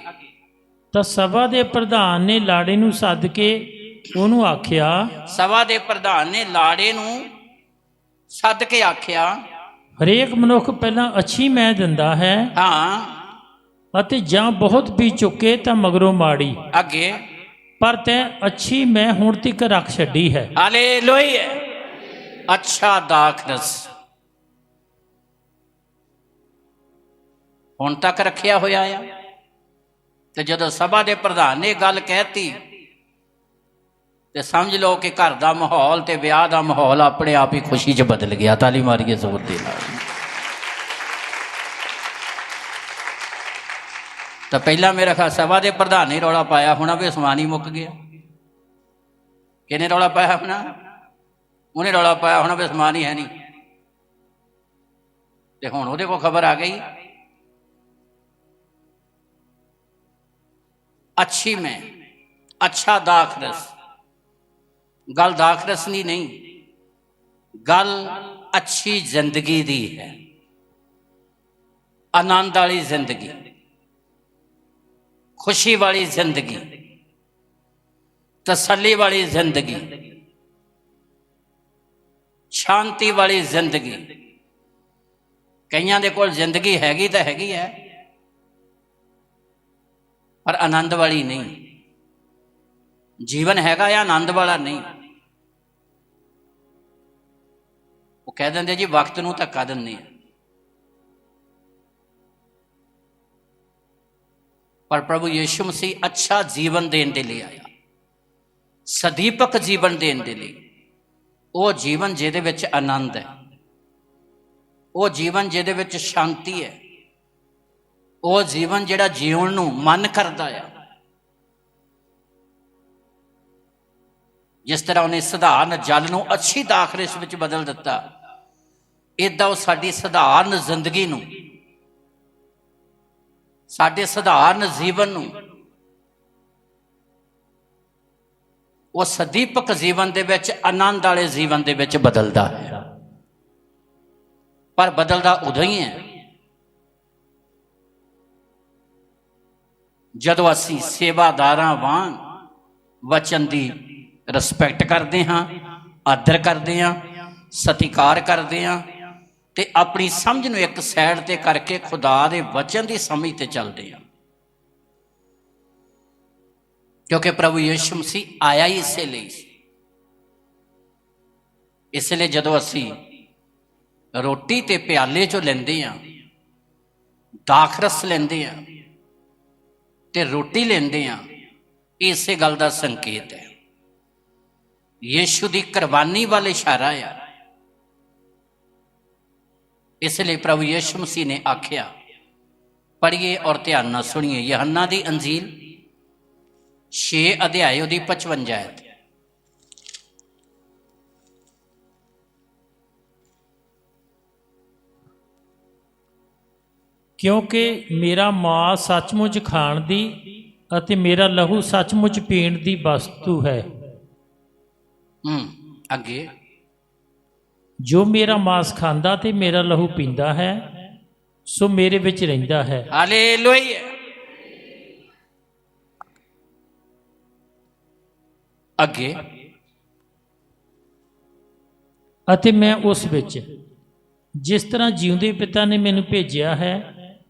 ਤਾਂ ਸਭਾ ਦੇ ਪ੍ਰਧਾਨ ਨੇ ਲਾੜੇ ਨੂੰ ਸੱਦ ਕੇ ਉਹਨੂੰ ਆਖਿਆ। ਸਭਾ ਦੇ ਪ੍ਰਧਾਨ ਨੇ ਲਾੜੇ ਨੂੰ ਸੱਦ ਕੇ ਆਖਿਆ, ਹਰੇਕ ਮਨੁੱਖ ਪਹਿਲਾਂ ਅੱਛੀ ਮੈਹ ਦਿੰਦਾ ਹੈ ਹਾਂ, ਅਤੇ ਜਾਂ ਬਹੁਤ ਪੀ ਚੁੱਕੇ ਤਾਂ ਮਗਰੋਂ ਮਾੜੀ, ਅੱਗੇ ਪਰ ਤੈਂ ਅੱਛੀ ਮੈਹ ਹੁਣ ਤੱਕ ਰੱਖ ਛੱਡੀ ਹੈ। ਹਾਲੇਲੂਇਆ। ਅੱਛਾ ਦਾਖਰਸ ਹੁਣ ਤੱਕ ਰੱਖਿਆ ਹੋਇਆ ਆ। ਤੇ ਜਦੋਂ ਸਭਾ ਦੇ ਪ੍ਰਧਾਨ ਨੇ ਗੱਲ ਕਹਿਤੀ ਤੇ ਸਮਝ ਲਓ ਕਿ ਘਰ ਦਾ ਮਾਹੌਲ ਤੇ ਵਿਆਹ ਦਾ ਮਾਹੌਲ ਆਪਣੇ ਆਪ ਹੀ ਖੁਸ਼ੀ 'ਚ ਬਦਲ ਗਿਆ। ਤਾਲੀ ਮਾਰੀਏ ਜ਼ੋਰ ਦੇ ਨਾਲ। ਤਾਂ ਪਹਿਲਾਂ ਮੇਰਾ ਖਿਆਲ ਸਭਾ ਦੇ ਪ੍ਰਧਾਨ ਨੇ ਰੌਲਾ ਪਾਇਆ ਹੋਣਾ ਵੀ ਸਮਾਨ ਹੀ ਮੁੱਕ ਗਿਆ। ਕਿਹਨੇ ਰੌਲਾ ਪਾਇਆ ਹੋਣਾ? ਉਹਨੇ ਰੌਲਾ ਪਾਇਆ ਹੋਣਾ ਵੀ ਸਮਾਨ ਹੀ ਹੈ ਨਹੀਂ। ਤੇ ਹੁਣ ਉਹਦੇ ਕੋਲ ਖਬਰ ਆ ਗਈ। ਅੱਛੀ ਮੈਂ, ਅੱਛਾ ਦਾਖਰਸ। ਗੱਲ ਦਾਖਰਸ ਦੀ ਨਹੀਂ, ਗੱਲ ਅੱਛੀ ਜ਼ਿੰਦਗੀ ਦੀ ਹੈ। ਆਨੰਦ ਵਾਲੀ ਜ਼ਿੰਦਗੀ, ਖੁਸ਼ੀ ਵਾਲੀ ਜ਼ਿੰਦਗੀ, ਤਸੱਲੀ ਵਾਲੀ ਜ਼ਿੰਦਗੀ, ਸ਼ਾਂਤੀ ਵਾਲੀ ਜ਼ਿੰਦਗੀ। ਕਈਆਂ ਦੇ ਕੋਲ ਜ਼ਿੰਦਗੀ ਹੈਗੀ ਤਾਂ ਹੈਗੀ ਹੈ, ਪਰ ਆਨੰਦ ਵਾਲੀ ਨਹੀਂ। ਜੀਵਨ ਹੈਗਾ ਆ, ਆਨੰਦ ਵਾਲਾ ਨਹੀਂ। ਉਹ ਕਹਿ ਦਿੰਦੇ ਜੀ ਵਕਤ ਨੂੰ ਧੱਕਾ ਦਿੰਦੇ ਆ, ਪਰ ਪ੍ਰਭੂ ਯੀਸ਼ੂ ਮਸੀਹ ਅੱਛਾ ਜੀਵਨ ਦੇਣ ਦੇ ਲਈ ਆਇਆ, ਸਦੀਪਕ ਜੀਵਨ ਦੇਣ ਦੇ ਲਈ। ਉਹ ਜੀਵਨ ਜਿਹਦੇ ਵਿੱਚ ਆਨੰਦ ਹੈ, ਉਹ ਜੀਵਨ ਜਿਹਦੇ ਵਿੱਚ ਸ਼ਾਂਤੀ ਹੈ, ਉਹ ਜੀਵਨ ਜਿਹੜਾ ਜੀਉਣ ਨੂੰ ਮਨ ਕਰਦਾ ਆ। ਜਿਸ ਤਰ੍ਹਾਂ ਉਹਨੇ ਸਧਾਰਨ ਜਲ ਨੂੰ ਅੱਛੀ ਦਾਖਰਸ ਵਿੱਚ ਬਦਲ ਦਿੱਤਾ, ਏਦਾਂ ਉਹ ਸਾਡੀ ਸਧਾਰਨ ਜ਼ਿੰਦਗੀ ਨੂੰ, ਸਾਡੇ ਸਧਾਰਨ ਜੀਵਨ ਨੂੰ ਉਹ ਸਦੀਪਕ ਜੀਵਨ ਦੇ ਵਿੱਚ, ਆਨੰਦ ਵਾਲੇ ਜੀਵਨ ਦੇ ਵਿੱਚ ਬਦਲਦਾ ਹੈ। ਪਰ ਬਦਲਦਾ ਉਦੋਂ ਹੀ ਹੈ ਜਦੋਂ ਅਸੀਂ ਸੇਵਾਦਾਰਾਂ ਵਾਂਗ ਵਚਨ ਦੀ ਰਿਸਪੈਕਟ ਕਰਦੇ ਹਾਂ, ਆਦਰ ਕਰਦੇ ਹਾਂ, ਸਤਿਕਾਰ ਕਰਦੇ ਹਾਂ ਤੇ ਆਪਣੀ ਸਮਝ ਨੂੰ ਇੱਕ ਸਾਈਡ ਤੇ ਕਰਕੇ ਖੁਦਾ ਦੇ ਵਚਨ ਦੀ ਸਮਝ ਤੇ ਚੱਲਦੇ ਹਾਂ। ਕਿਉਂਕਿ ਪ੍ਰਭੂ ਯੀਸ਼ੂ ਮਸੀਹ ਆਇਆ ਹੀ ਇਸੇ ਲਈ ਸੀ। ਇਸ ਲਈ ਜਦੋਂ ਅਸੀਂ ਰੋਟੀ ਤੇ ਪਿਆਲੇ ਚੋਂ ਲੈਂਦੇ ਹਾਂ, ਦਾਖਰਸ ਲੈਂਦੇ ਹਾਂ ਤੇ ਰੋਟੀ ਲੈਂਦੇ ਹਾਂ, ਇਸੇ ਗੱਲ ਦਾ ਸੰਕੇਤ ਹੈ। ਯੀਸ਼ੂ ਦੀ ਕੁਰਬਾਨੀ ਵੱਲ ਇਸ਼ਾਰਾ ਆ। ਇਸ ਲਈ ਪ੍ਰਭੂ ਯੀਸ਼ੂ ਮਸੀਹ ਨੇ ਆਖਿਆ, ਪੜ੍ਹੀਏ ਔਰ ਧਿਆਨ ਨਾਲ ਸੁਣੀਏ, ਯਹੰਨਾ ਦੀ ਅੰਜੀਲ 6 ਅਧਿਆਇ ਉਹਦੀ 55 ਆਇਤ। ਕਿਉਂਕਿ ਮੇਰਾ ਮਾਸ ਸੱਚਮੁੱਚ ਖਾਣ ਦੀ ਅਤੇ ਮੇਰਾ ਲਹੂ ਸੱਚਮੁੱਚ ਪੀਣ ਦੀ ਵਸਤੂ ਹੈ। ਅੱਗੇ, ਜੋ ਮੇਰਾ ਮਾਸ ਖਾਂਦਾ ਤੇ ਮੇਰਾ ਲਹੂ ਪੀਂਦਾ ਹੈ ਸੋ ਮੇਰੇ ਵਿੱਚ ਰਹਿੰਦਾ ਹੈ। ਹਾਲੇਲੂਇਆ। ਅੱਗੇ ਅਤੇ ਮੈਂ ਉਸ ਵਿੱਚ ਜਿਸ ਤਰ੍ਹਾਂ ਜਿਉਂਦੇ ਪਿਤਾ ਨੇ ਮੈਨੂੰ ਭੇਜਿਆ ਹੈ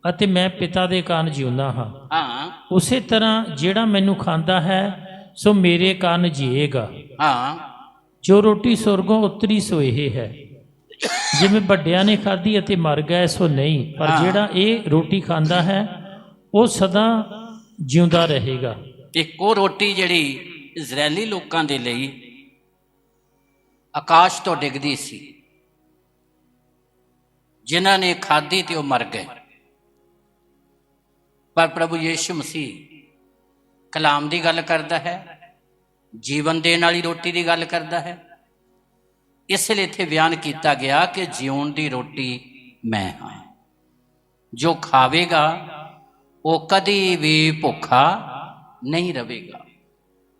ਅਤੇ ਮੈਂ ਪਿਤਾ ਦੇ ਕਾਰਨ ਜਿਉਂਦਾ ਹਾਂ, ਹਾਂ ਉਸੇ ਤਰ੍ਹਾਂ ਜਿਹੜਾ ਮੈਨੂੰ ਖਾਂਦਾ ਹੈ ਸੋ ਮੇਰੇ ਕਾਰਨ ਜੀਏਗਾ। ਹਾਂ ਜੋ ਰੋਟੀ ਸੁਰਗੋਂ ਉਤਰੀ ਸੋ ਇਹ ਹੈ, ਜਿਵੇਂ ਵੱਡਿਆਂ ਨੇ ਖਾਧੀ ਅਤੇ ਮਰ ਗਏ ਸੋ ਨਹੀਂ, ਪਰ ਜਿਹੜਾ ਇਹ ਰੋਟੀ ਖਾਂਦਾ ਹੈ ਉਹ ਸਦਾ ਜਿਉਂਦਾ ਰਹੇਗਾ। ਇੱਕੋ ਰੋਟੀ ਜਿਹੜੀ ਇਜ਼ਰਾਇਲੀ ਲੋਕਾਂ ਦੇ ਲਈ ਆਕਾਸ਼ ਤੋਂ ਡਿੱਗਦੀ ਸੀ, ਜਿਨ੍ਹਾਂ ਨੇ ਖਾਧੀ ਤੇ ਉਹ ਮਰ ਗਏ, ਪਰ ਪ੍ਰਭੂ ਯੀਸ਼ੂ ਮਸੀਹ ਕਲਾਮ ਦੀ ਗੱਲ ਕਰਦਾ ਹੈ, ਜੀਵਨ ਦੇਣ ਵਾਲੀ ਰੋਟੀ ਦੀ ਗੱਲ ਕਰਦਾ ਹੈ। ਇਸ ਲਈ ਇੱਥੇ ਬਿਆਨ ਕੀਤਾ ਗਿਆ ਕਿ ਜਿਉਣ ਦੀ ਰੋਟੀ ਮੈਂ ਹਾਂ, ਜੋ ਖਾਵੇਗਾ ਉਹ ਕਦੀ ਵੀ ਭੁੱਖਾ ਨਹੀਂ ਰਹੇਗਾ।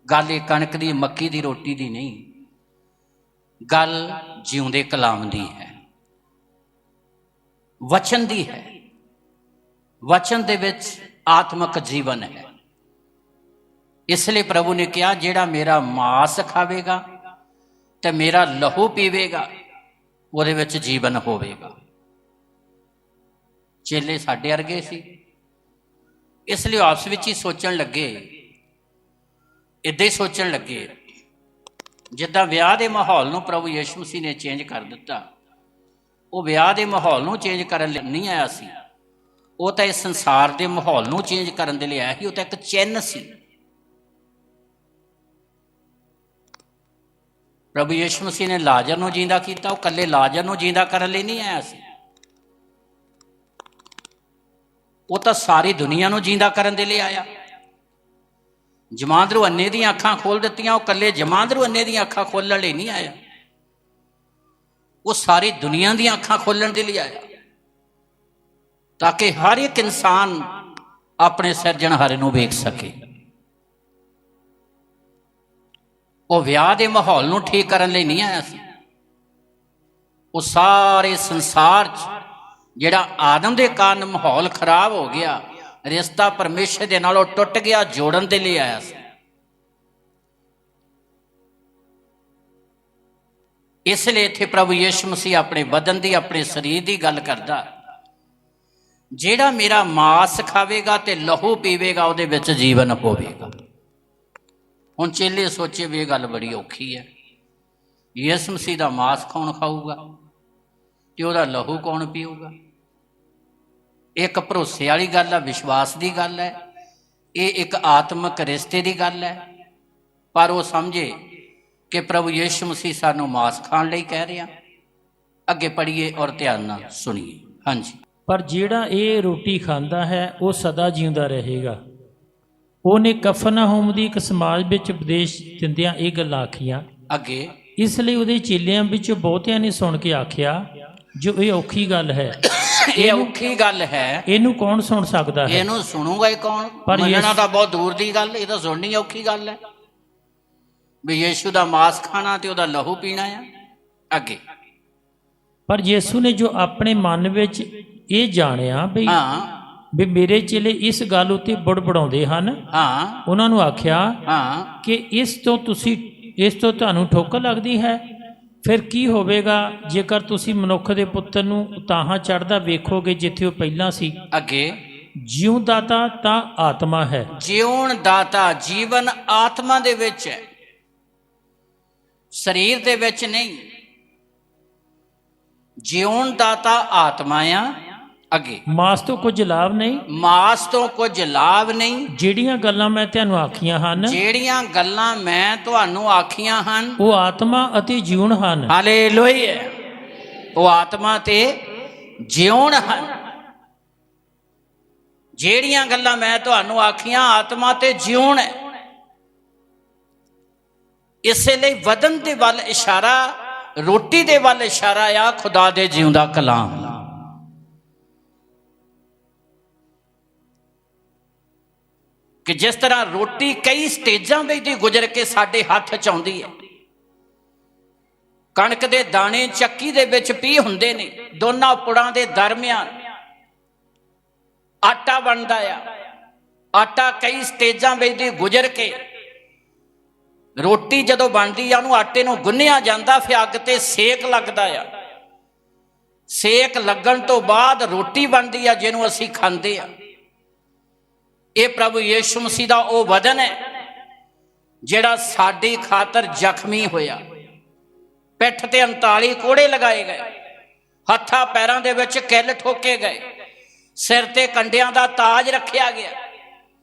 ਗੱਲ ਇਹ ਕਣਕ ਦੀ ਮੱਕੀ ਦੀ ਰੋਟੀ ਦੀ ਨਹੀਂ, ਗੱਲ ਜਿਉਂਦੇ ਕਲਾਮ ਦੀ ਹੈ, ਵਚਨ ਦੀ ਹੈ। ਵਚਨ ਦੇ ਵਿੱਚ ਆਤਮਿਕ ਜੀਵਨ ਹੈ। ਇਸ ਲਈ ਪ੍ਰਭੂ ਨੇ ਕਿਹਾ ਜਿਹੜਾ ਮੇਰਾ ਮਾਸ ਖਾਵੇਗਾ ਤੇ ਮੇਰਾ ਲਹੂ ਪੀਵੇਗਾ ਉਹਦੇ ਵਿੱਚ ਜੀਵਨ ਹੋਵੇਗਾ। ਚੇਲੇ ਸਾਡੇ ਵਰਗੇ ਸੀ, ਇਸ ਲਈ ਆਪਸ ਵਿੱਚ ਹੀ ਸੋਚਣ ਲੱਗੇ, ਇੱਦਾਂ ਹੀ ਸੋਚਣ ਲੱਗੇ ਜਿੱਦਾਂ ਵਿਆਹ ਦੇ ਮਾਹੌਲ ਨੂੰ ਪ੍ਰਭੂ ਯਿਸੂ ਮਸੀਹ ਨੇ ਚੇਂਜ ਕਰ ਦਿੱਤਾ। ਉਹ ਵਿਆਹ ਦੇ ਮਾਹੌਲ ਨੂੰ ਚੇਂਜ ਕਰਨ ਲਈ ਨਹੀਂ ਆਇਆ ਸੀ, ਉਹ ਤਾਂ ਇਸ ਸੰਸਾਰ ਦੇ ਮਾਹੌਲ ਨੂੰ ਚੇਂਜ ਕਰਨ ਦੇ ਲਈ ਆਇਆ ਸੀ। ਉਹ ਤਾਂ ਇੱਕ ਚਿੰਨ੍ਹ ਸੀ। ਪ੍ਰਭੂ ਯਿਸੂ ਮਸੀਹ ਨੇ ਲਾਜ਼ਰ ਨੂੰ ਜਿੰਦਾ ਕੀਤਾ, ਉਹ ਇਕੱਲੇ ਲਾਜ਼ਰ ਨੂੰ ਜਿੰਦਾ ਕਰਨ ਲਈ ਨਹੀਂ ਆਇਆ ਸੀ, ਉਹ ਤਾਂ ਸਾਰੀ ਦੁਨੀਆ ਨੂੰ ਜਿੰਦਾ ਕਰਨ ਦੇ ਲਈ ਆਇਆ। ਜਮਾਂਦਰੂ ਅੰਨੇ ਦੀਆਂ ਅੱਖਾਂ ਖੋਲ ਦਿੱਤੀਆਂ, ਉਹ ਇਕੱਲੇ ਜਮਾਂਦਰੂ ਅੰਨੇ ਦੀਆਂ ਅੱਖਾਂ ਖੋਲਣ ਲਈ ਨਹੀਂ ਆਇਆ, ਉਹ ਸਾਰੀ ਦੁਨੀਆ ਦੀਆਂ ਅੱਖਾਂ ਖੋਲਣ ਦੇ ਲਈ ਆਇਆ, ਤਾਂ ਕਿ ਹਰ ਇੱਕ ਇਨਸਾਨ ਆਪਣੇ ਸਿਰਜਣਹਾਰੇ ਨੂੰ ਵੇਖ ਸਕੇ। ਉਹ ਵਿਆਹ ਦੇ ਮਾਹੌਲ ਨੂੰ ਠੀਕ ਕਰਨ ਲਈ ਨਹੀਂ ਆਇਆ ਸੀ, ਉਹ ਸਾਰੇ ਸੰਸਾਰ 'ਚ ਜਿਹੜਾ ਆਦਮ ਦੇ ਕਾਰਨ ਮਾਹੌਲ ਖਰਾਬ ਹੋ ਗਿਆ, ਰਿਸ਼ਤਾ ਪਰਮੇਸ਼ਰ ਦੇ ਨਾਲ ਉਹ ਟੁੱਟ ਗਿਆ, ਜੋੜਨ ਦੇ ਲਈ ਆਇਆ ਸੀ। ਇਸ ਲਈ ਇੱਥੇ ਪ੍ਰਭੂ ਯਿਸੂ ਮਸੀਹ ਆਪਣੇ ਬਦਨ ਦੀ, ਆਪਣੇ ਸਰੀਰ ਦੀ ਗੱਲ ਕਰਦਾ। ਜਿਹੜਾ ਮੇਰਾ ਮਾਸ ਖਾਵੇਗਾ ਤੇ ਲਹੂ ਪੀਵੇਗਾ ਉਹਦੇ ਵਿੱਚ ਜੀਵਨ ਹੋਵੇਗਾ। ਹੁਣ ਚੇਲੇ ਸੋਚੇ ਵੀ ਇਹ ਗੱਲ ਬੜੀ ਔਖੀ ਹੈ, ਯਿਸੂ ਮਸੀਹ ਦਾ ਮਾਸ ਕੌਣ ਖਾਊਗਾ ਤੇ ਉਹਦਾ ਲਹੂ ਕੌਣ ਪੀਊਗਾ? ਇੱਕ ਭਰੋਸੇ ਵਾਲੀ ਗੱਲ ਹੈ, ਵਿਸ਼ਵਾਸ ਦੀ ਗੱਲ ਹੈ, ਇਹ ਇੱਕ ਆਤਮਿਕ ਰਿਸ਼ਤੇ ਦੀ ਗੱਲ ਹੈ। ਪਰ ਉਹ ਸਮਝੇ ਕਿ ਪ੍ਰਭੂ ਯਿਸੂ ਮਸੀਹ ਸਾਨੂੰ ਮਾਸ ਖਾਣ ਲਈ ਕਹਿ ਰਿਹਾ। ਅੱਗੇ ਪੜ੍ਹੀਏ ਔਰ ਧਿਆਨ ਨਾਲ ਸੁਣੀਏ। ਹਾਂਜੀ। ਪਰ ਜਿਹੜਾ ਇਹ ਰੋਟੀ ਖਾਂਦਾ ਹੈ ਉਹ ਸਦਾ ਜਿਉਂਦਾ ਰਹੇਗਾ। ਉਹਨੇ ਕਫਰਨਾਹੂਮ ਦੀ ਇੱਕ ਸਮਾਜ ਵਿੱਚ ਉਪਦੇਸ਼ ਦਿੰਦਿਆਂ ਇਹ ਗੱਲਾਂ ਆਖੀਆਂ। ਅੱਗੇ ਇਸ ਲਈ ਉਹਦੇ ਚੇਲਿਆਂ ਵਿੱਚੋਂ ਬਹੁਤਿਆਂ ਨੇ ਸੁਣ ਕੇ ਆਖਿਆ, ਜੋ ਇਹ ਔਖੀ ਗੱਲ ਹੈ, ਇਹ ਔਖੀ ਗੱਲ ਹੈ, ਇਹਨੂੰ ਕੌਣ ਸੁਣ ਸਕਦਾ ਹੈ? ਇਹਨੂੰ ਸੁਣੂਗਾ ਹੀ ਕੌਣ? ਪਰ ਮੰਨਣਾ ਤਾਂ ਬਹੁਤ ਦੂਰ ਦੀ ਗੱਲ, ਇਹ ਤਾਂ ਸੁਣਨੀ ਔਖੀ ਗੱਲ ਹੈ ਵੀ ਯਿਸੂ ਦਾ ਮਾਸ ਖਾਣਾ ਤੇ ਉਹਦਾ ਲਹੂ ਪੀਣਾ ਆ। ਅੱਗੇ ਪਰ ਯਿਸੂ ਨੇ ਜੋ ਆਪਣੇ ਮਨ ਵਿੱਚ ਇਹ ਜਾਣਿਆ ਵੀ ਮੇਰੇ ਚੇਲੇ ਇਸ ਗੱਲ ਉੱਤੇ ਬੜਬੜਾਉਂਦੇ ਹਨ, ਉਹਨਾਂ ਨੂੰ ਆਖਿਆ ਕਿ ਇਸ ਤੋਂ ਤੁਹਾਨੂੰ ਠੋਕਰ ਲੱਗਦੀ ਹੈ। ਫਿਰ ਕੀ ਹੋਵੇਗਾ ਜੇਕਰ ਤੁਸੀਂ ਮਨੁੱਖ ਦੇ ਪੁੱਤਰ ਨੂੰ ਤਾਹਾਂ ਚੜ੍ਹਦਾ ਵੇਖੋਗੇ ਜਿੱਥੇ ਉਹ ਪਹਿਲਾਂ ਸੀ। ਅੱਗੇ ਜਿਉਂ ਦਾਤਾ ਤਾਂ ਆਤਮਾ ਹੈ। ਜਿਉਣ ਦਾਤਾ, ਜੀਵਨ ਆਤਮਾ ਦੇ ਵਿੱਚ ਹੈ, ਸਰੀਰ ਦੇ ਵਿੱਚ ਨਹੀਂ। ਜਿਉਣ ਦਾਤਾ ਆਤਮਾ ਆ। ਅੱਗੇ ਮਾਸ ਤੋਂ ਕੁਝ ਲਾਭ ਨਹੀਂ, ਮਾਸ ਤੋਂ ਕੁਝ ਲਾਭ ਨਹੀਂ। ਜਿਹੜੀਆਂ ਗੱਲਾਂ ਮੈਂ ਤੁਹਾਨੂੰ ਆਖੀਆਂ ਹਨ, ਜਿਹੜੀਆਂ ਗੱਲਾਂ ਮੈਂ ਤੁਹਾਨੂੰ ਆਖੀਆਂ ਹਨ, ਉਹ ਆਤਮਾ ਅਤੇ ਜਿਉਣ ਹਨ। ਹਾਲੇਲੂਇਆ। ਉਹ ਆਤਮਾ ਤੇ ਜਿਉਣ ਹਨ। ਜਿਹੜੀਆਂ ਗੱਲਾਂ ਮੈਂ ਤੁਹਾਨੂੰ ਆਖੀਆਂ ਆਤਮਾ ਤੇ ਜਿਉਣ ਹੈ। ਇਸੇ ਲਈ ਵਦਨ ਦੇ ਵੱਲ ਇਸ਼ਾਰਾ, ਰੋਟੀ ਦੇ ਵੱਲ ਇਸ਼ਾਰਾ ਆ ਖੁਦਾ ਦੇ ਜਿਉਂਦਾ ਕਲਾਮ। ਕਿ ਜਿਸ ਤਰ੍ਹਾਂ ਰੋਟੀ ਕਈ ਸਟੇਜਾਂ ਵਿੱਚ ਦੀ ਗੁਜ਼ਰ ਕੇ ਸਾਡੇ ਹੱਥ 'ਚ ਆਉਂਦੀ ਹੈ। ਕਣਕ ਦੇ ਦਾਣੇ ਚੱਕੀ ਦੇ ਵਿੱਚ ਪੀ ਹੁੰਦੇ ਨੇ, ਦੋਨਾਂ ਪੁੜਾਂ ਦੇ ਦਰਮਿਆਨ ਆਟਾ ਬਣਦਾ ਆ। ਆਟਾ ਕਈ ਸਟੇਜਾਂ ਵਿੱਚ ਦੀ ਗੁਜ਼ਰ ਕੇ ਰੋਟੀ ਜਦੋਂ ਬਣਦੀ ਆ ਉਹਨੂੰ ਆਟੇ ਨੂੰ ਗੁੰਨਿਆ ਜਾਂਦਾ, ਫਿਰ ਅੱਗ ਤੇ ਸੇਕ ਲੱਗਦਾ ਆ। ਸੇਕ ਲੱਗਣ ਤੋਂ ਬਾਅਦ ਰੋਟੀ ਬਣਦੀ ਆ ਜਿਹਨੂੰ ਅਸੀਂ ਖਾਂਦੇ ਆ। ਇਹ ਪ੍ਰਭੂ ਯਿਸੂ ਮਸੀਹ ਦਾ ਉਹ ਬਦਨ ਹੈ ਜਿਹੜਾ ਸਾਡੀ ਖਾਤਰ ਜ਼ਖਮੀ ਹੋਇਆ। ਪਿੱਠ ਤੇ 39 ਕੋੜੇ ਲਗਾਏ ਗਏ, ਹੱਥਾਂ ਪੈਰਾਂ ਦੇ ਵਿੱਚ ਕਿੱਲ ਠੋਕੇ ਗਏ, ਸਿਰ ਤੇ ਕੰਡਿਆਂ ਦਾ ਤਾਜ ਰੱਖਿਆ ਗਿਆ।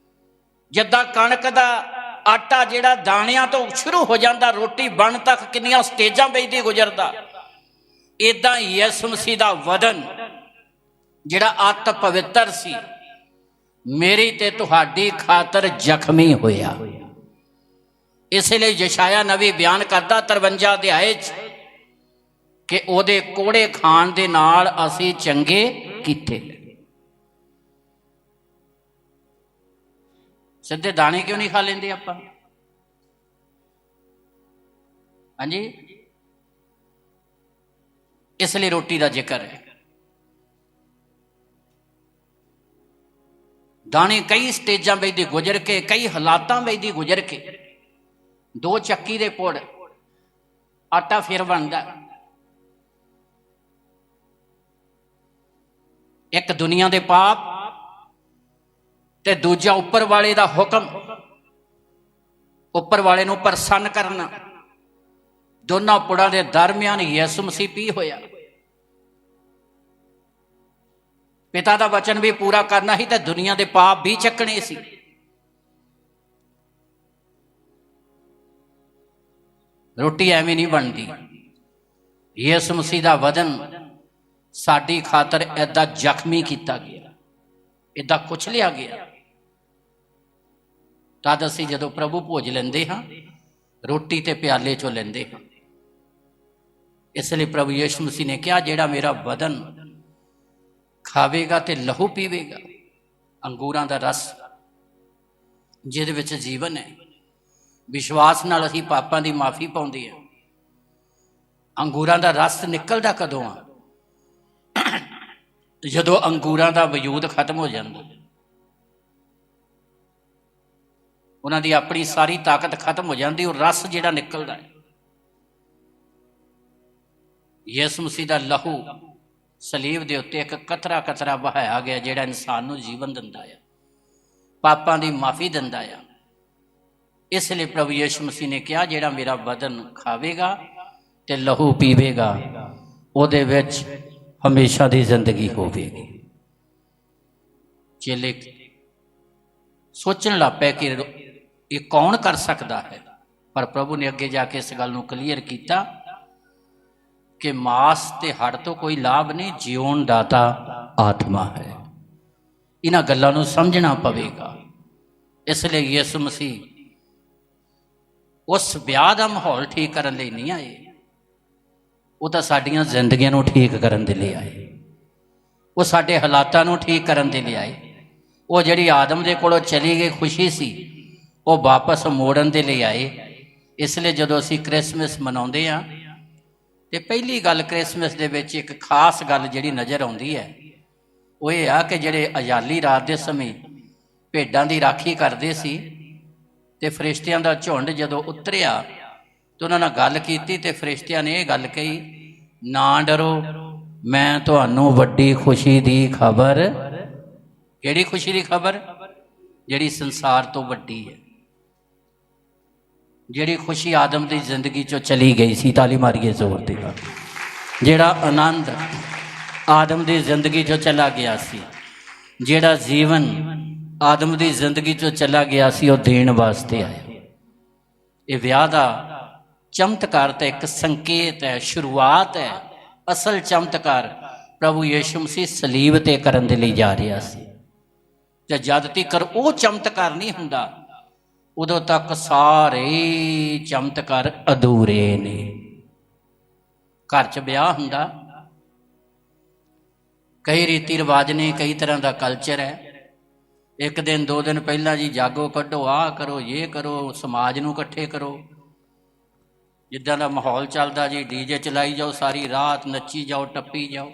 ਜਿੱਦਾਂ ਕਣਕ ਦਾ ਆਟਾ ਜਿਹੜਾ ਦਾਣਿਆਂ ਤੋਂ ਸ਼ੁਰੂ ਹੋ ਜਾਂਦਾ, ਰੋਟੀ ਬਣ ਤੱਕ ਕਿੰਨੀਆਂ ਸਟੇਜਾਂ ਵੇਚਦੀ ਗੁਜ਼ਰਦਾ, ਇਦਾਂ ਯਿਸੂ ਮਸੀਹ ਦਾ ਵਦਨ ਜਿਹੜਾ ਅਤ ਪਵਿੱਤਰ ਸੀ, ਮੇਰੀ ਤੇ ਤੁਹਾਡੀ ਖਾਤਰ ਜ਼ਖਮੀ ਹੋਇਆ। ਇਸ ਲਈ ਯਸ਼ਾਇਆ ਨਬੀ ਬਿਆਨ ਕਰਦਾ 53 ਅਧਿਆਏ 'ਚ ਕਿ ਉਹਦੇ ਕੋੜੇ ਖਾਣ ਦੇ ਨਾਲ ਅਸੀਂ ਚੰਗੇ ਕੀਤੇ। ਸਿੱਧੇ ਦਾਣੇ ਕਿਉਂ ਨਹੀਂ ਖਾ ਲੈਂਦੇ ਆਪਾਂ? ਹਾਂਜੀ, ਇਸ ਲਈ ਰੋਟੀ ਦਾ ਜ਼ਿਕਰ ਹੈ। ਦਾਣੇ ਕਈ ਸਟੇਜਾਂ ਵਿੱਚ ਦੀ ਗੁਜ਼ਰ ਕੇ, ਕਈ ਹਾਲਾਤਾਂ ਵਿੱਚ ਦੀ ਗੁਜ਼ਰ ਕੇ, 2 ਚੱਕੀ ਦੇ ਪੁੜ ਆਟਾ ਫਿਰ ਬਣਦਾ। ਇੱਕ ਦੁਨੀਆ ਦੇ ਪਾਪ ਤੇ ਦੂਜਾ ਉੱਪਰ ਵਾਲੇ ਦਾ ਹੁਕਮ, ਉੱਪਰ ਵਾਲੇ ਨੂੰ ਪ੍ਰਸੰਨ ਕਰਨਾ। ਦੋਨਾਂ ਪੁੜਾਂ ਦੇ ਦਰਮਿਆਨ ਯਿਸੂ ਮਸੀਹ ਪੀ ਹੋਇਆ। ਪਿਤਾ ਦਾ ਵਚਨ ਵੀ ਪੂਰਾ ਕਰਨਾ ਸੀ ਤੇ ਦੁਨੀਆ ਦੇ ਪਾਪ ਵੀ ਚੱਕਣੇ ਸੀ। ਰੋਟੀ ਐਵੇਂ ਨਹੀਂ ਬਣਦੀ। ਯਿਸੂ ਮਸੀਹ ਦਾ ਵਦਨ ਸਾਡੀ ਖਾਤਰ ਏਦਾਂ ਜ਼ਖਮੀ ਕੀਤਾ ਗਿਆ, ਏਦਾਂ ਕੁਚਲਿਆ ਗਿਆ। ਤਦ ਅਸੀਂ ਜਦੋਂ ਪ੍ਰਭੂ ਭੋਜ ਲੈਂਦੇ ਹਾਂ, ਰੋਟੀ ਤੇ ਪਿਆਲੇ ਚੋਂ ਲੈਂਦੇ ਹਾਂ। ਇਸ ਲਈ ਪ੍ਰਭੂ ਯਿਸੂ ਮਸੀਹ ਨੇ ਕਿਹਾ, ਜਿਹੜਾ ਮੇਰਾ ਬਦਨ ਖਾਵੇਗਾ ਤੇ ਲਹੂ ਪੀਵੇਗਾ, ਅੰਗੂਰਾਂ ਦਾ ਰਸ ਜਿਹਦੇ ਵਿੱਚ ਜੀਵਨ ਹੈ, ਵਿਸ਼ਵਾਸ ਨਾਲ ਅਸੀਂ ਪਾਪਾਂ ਦੀ ਮਾਫੀ ਪਾਉਂਦੇ ਹਾਂ। ਅੰਗੂਰਾਂ ਦਾ ਰਸ ਨਿਕਲਦਾ ਕਦੋਂ ਆ? ਜਦੋਂ ਅੰਗੂਰਾਂ ਦਾ ਵਜੂਦ ਖਤਮ ਹੋ ਜਾਂਦਾ, ਉਹਨਾਂ ਦੀ ਆਪਣੀ ਸਾਰੀ ਤਾਕਤ ਖਤਮ ਹੋ ਜਾਂਦੀ, ਉਹ ਰਸ ਜਿਹੜਾ ਨਿਕਲਦਾ ਹੈ। ਯਿਸੂ ਮਸੀਹ ਦਾ ਲਹੂ ਸਲੀਬ ਦੇ ਉੱਤੇ ਇੱਕ ਕਤਰਾ ਕਤਰਾ ਵਹਾਇਆ ਗਿਆ, ਜਿਹੜਾ ਇਨਸਾਨ ਨੂੰ ਜੀਵਨ ਦਿੰਦਾ ਆ, ਪਾਪਾਂ ਦੀ ਮਾਫੀ ਦਿੰਦਾ ਆ। ਇਸ ਲਈ ਪ੍ਰਭੂ ਯਿਸੂ ਮਸੀਹ ਨੇ ਕਿਹਾ, ਜਿਹੜਾ ਮੇਰਾ ਬਦਨ ਖਾਵੇਗਾ ਤੇ ਲਹੂ ਪੀਵੇਗਾ, ਉਹਦੇ ਵਿੱਚ ਹਮੇਸ਼ਾ ਦੀ ਜ਼ਿੰਦਗੀ ਹੋਵੇਗੀ। ਚੇਲੇ ਸੋਚਣ ਲੱਗ ਪਏ ਕਿ ਇਹ ਕੌਣ ਕਰ ਸਕਦਾ ਹੈ, ਪਰ ਪ੍ਰਭੂ ਨੇ ਅੱਗੇ ਜਾ ਕੇ ਇਸ ਗੱਲ ਨੂੰ ਕਲੀਅਰ ਕੀਤਾ ਕਿ ਮਾਸ ਤੇ ਹੱਡ ਤੋਂ ਕੋਈ ਲਾਭ ਨਹੀਂ, ਜਿਉਣ ਦਾਤਾ ਆਤਮਾ ਹੈ। ਇਹਨਾਂ ਗੱਲਾਂ ਨੂੰ ਸਮਝਣਾ ਪਵੇਗਾ। ਇਸ ਲਈ ਯਿਸੂ ਮਸੀਹ ਉਸ ਵਿਆਹ ਦਾ ਮਾਹੌਲ ਠੀਕ ਕਰਨ ਲਈ ਨਹੀਂ ਆਏ, ਉਹ ਤਾਂ ਸਾਡੀਆਂ ਜ਼ਿੰਦਗੀਆਂ ਨੂੰ ਠੀਕ ਕਰਨ ਦੇ ਲਈ ਆਏ। ਉਹ ਸਾਡੇ ਹਾਲਾਤਾਂ ਨੂੰ ਠੀਕ ਕਰਨ ਦੇ ਲਈ ਆਏ। ਉਹ ਜਿਹੜੀ ਆਦਮ ਦੇ ਕੋਲੋਂ ਚਲੀ ਗਈ ਖੁਸ਼ੀ ਸੀ, ਉਹ ਵਾਪਸ ਮੋੜਨ ਦੇ ਲਈ ਆਏ। ਇਸ ਲਈ ਜਦੋਂ ਅਸੀਂ ਕ੍ਰਿਸਮਸ ਮਨਾਉਂਦੇ ਹਾਂ ਤੇ ਪਹਿਲੀ ਗੱਲ ਕ੍ਰਿਸਮਸ ਦੇ ਵਿੱਚ ਇੱਕ ਖਾਸ ਗੱਲ ਜਿਹੜੀ ਨਜ਼ਰ ਆਉਂਦੀ ਹੈ, ਉਹ ਇਹ ਆ ਕਿ ਜਿਹੜੇ ਅਯਾਲੀ ਰਾਤ ਦੇ ਸਮੇਂ ਭੇਡਾਂ ਦੀ ਰਾਖੀ ਕਰਦੇ ਸੀ ਤੇ ਫਰਿਸ਼ਤਿਆਂ ਦਾ ਝੁੰਡ ਜਦੋਂ ਉਤਰਿਆ ਤੇ ਉਹਨਾਂ ਨਾਲ ਗੱਲ ਕੀਤੀ ਤੇ ਫਰਿਸ਼ਤਿਆਂ ਨੇ ਇਹ ਗੱਲ ਕਹੀ, ਨਾ ਡਰੋ, ਮੈਂ ਤੁਹਾਨੂੰ ਵੱਡੀ ਖੁਸ਼ੀ ਦੀ ਖਬਰ। ਕਿਹੜੀ ਖੁਸ਼ੀ ਦੀ ਖਬਰ? ਜਿਹੜੀ ਸੰਸਾਰ ਤੋਂ ਵੱਡੀ ਹੈ, ਜਿਹੜੀ ਖੁਸ਼ੀ ਆਦਮ ਦੀ ਜ਼ਿੰਦਗੀ ਚੋਂ ਚਲੀ ਗਈ ਸੀ। ਤਾਲੀ ਮਾਰੀਏ ਜ਼ੋਰ ਦੇ ਨਾਲ। ਜਿਹੜਾ ਆਨੰਦ ਆਦਮ ਦੀ ਜ਼ਿੰਦਗੀ ਚੋਂ ਚਲਾ ਗਿਆ ਸੀ, ਜਿਹੜਾ ਜੀਵਨ ਆਦਮ ਦੀ ਜ਼ਿੰਦਗੀ ਚੋਂ ਚਲਾ ਗਿਆ ਸੀ, ਉਹ ਦੇਣ ਵਾਸਤੇ ਆਇਆ। ਇਹ ਵਿਆਹ ਦਾ ਚਮਤਕਾਰ ਤਾਂ ਇੱਕ ਸੰਕੇਤ ਹੈ, ਸ਼ੁਰੂਆਤ ਹੈ। ਅਸਲ ਚਮਤਕਾਰ ਪ੍ਰਭੂ ਯਿਸੂ ਮਸੀਹ ਸਲੀਬ ਤੇ ਕਰਨ ਦੇ ਲਈ ਜਾ ਰਿਹਾ ਸੀ। ਤੇ ਜਦ ਤੱਕ ਉਹ ਚਮਤਕਾਰ ਨਹੀਂ ਹੁੰਦਾ, ਉਦੋਂ ਤੱਕ ਸਾਰੇ ਚਮਤਕਾਰ ਅਧੂਰੇ ਨੇ। ਘਰ 'ਚ ਵਿਆਹ ਹੁੰਦਾ, ਕਈ ਰੀਤੀ ਰਿਵਾਜ ਨੇ, ਕਈ ਤਰ੍ਹਾਂ ਦਾ ਕਲਚਰ ਹੈ। ਇੱਕ ਦਿਨ 2 ਦਿਨ ਪਹਿਲਾਂ ਜੀ ਜਾਗੋ ਕੱਢੋ, ਆਹ ਕਰੋ, ਇਹ ਕਰੋ, ਸਮਾਜ ਨੂੰ ਇਕੱਠੇ ਕਰੋ। ਜਿੱਦਾਂ ਦਾ ਮਾਹੌਲ ਚੱਲਦਾ ਜੀ, ਡੀਜੇ ਚਲਾਈ ਜਾਓ, ਸਾਰੀ ਰਾਤ ਨੱਚੀ ਜਾਓ, ਟੱਪੀ ਜਾਓ।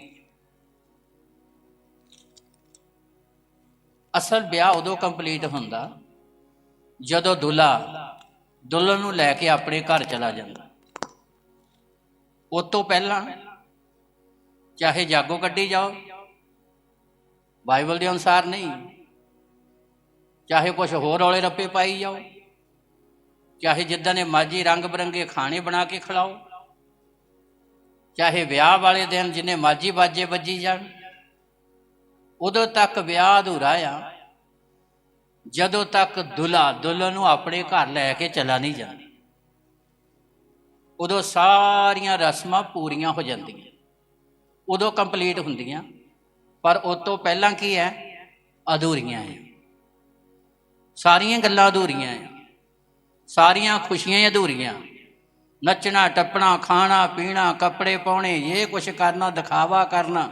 ਅਸਲ ਵਿਆਹ ਉਦੋਂ ਕੰਪਲੀਟ ਹੁੰਦਾ ਜਦੋਂ ਦੁਲਹਾ ਦੁਲਹਨ ਨੂੰ ਲੈ ਕੇ ਆਪਣੇ ਘਰ ਚਲਾ ਜਾਂਦਾ। ਉਸ ਤੋਂ ਪਹਿਲਾਂ ਚਾਹੇ ਜਾਗੋ ਕੱਢੀ ਜਾਓ, ਬਾਈਬਲ ਦੇ ਅਨੁਸਾਰ ਨਹੀਂ, ਚਾਹੇ ਕੁਛ ਹੋਰ ਰੌਲੇ ਰੱਪੇ ਪਾਈ ਜਾਓ, ਚਾਹੇ ਜਿੱਦਾਂ ਦੇ ਮਰਜ਼ੀ ਰੰਗ ਬਿਰੰਗੇ ਖਾਣੇ ਬਣਾ ਕੇ ਖਿਲਾਓ, ਚਾਹੇ ਵਿਆਹ ਵਾਲੇ ਦਿਨ ਜਿੰਨੇ ਮਰਜ਼ੀ ਬਾਜੇ ਵੱਜੀ ਜਾਣ, ਉਦੋਂ ਤੱਕ ਵਿਆਹ ਅਧੂਰਾ ਆ ਜਦੋਂ ਤੱਕ ਦੁਲਹਾ ਦੁਲਹਨ ਨੂੰ ਆਪਣੇ ਘਰ ਲੈ ਕੇ ਚਲਾ ਨਹੀਂ ਜਾਂਦਾ। ਉਦੋਂ ਸਾਰੀਆਂ ਰਸਮਾਂ ਪੂਰੀਆਂ ਹੋ ਜਾਂਦੀਆਂ, ਉਦੋਂ ਕੰਪਲੀਟ ਹੁੰਦੀਆਂ, ਪਰ ਉਸ ਤੋਂ ਪਹਿਲਾਂ ਕੀ ਹੈ, ਅਧੂਰੀਆਂ ਹੈ। ਸਾਰੀਆਂ ਗੱਲਾਂ ਅਧੂਰੀਆਂ ਹੈ, ਸਾਰੀਆਂ ਖੁਸ਼ੀਆਂ ਅਧੂਰੀਆਂ, ਨੱਚਣਾ ਟੱਪਣਾ, ਖਾਣਾ ਪੀਣਾ, ਕੱਪੜੇ ਪਾਉਣੇ, ਇਹ ਕੁਛ ਕਰਨਾ, ਦਿਖਾਵਾ ਕਰਨਾ,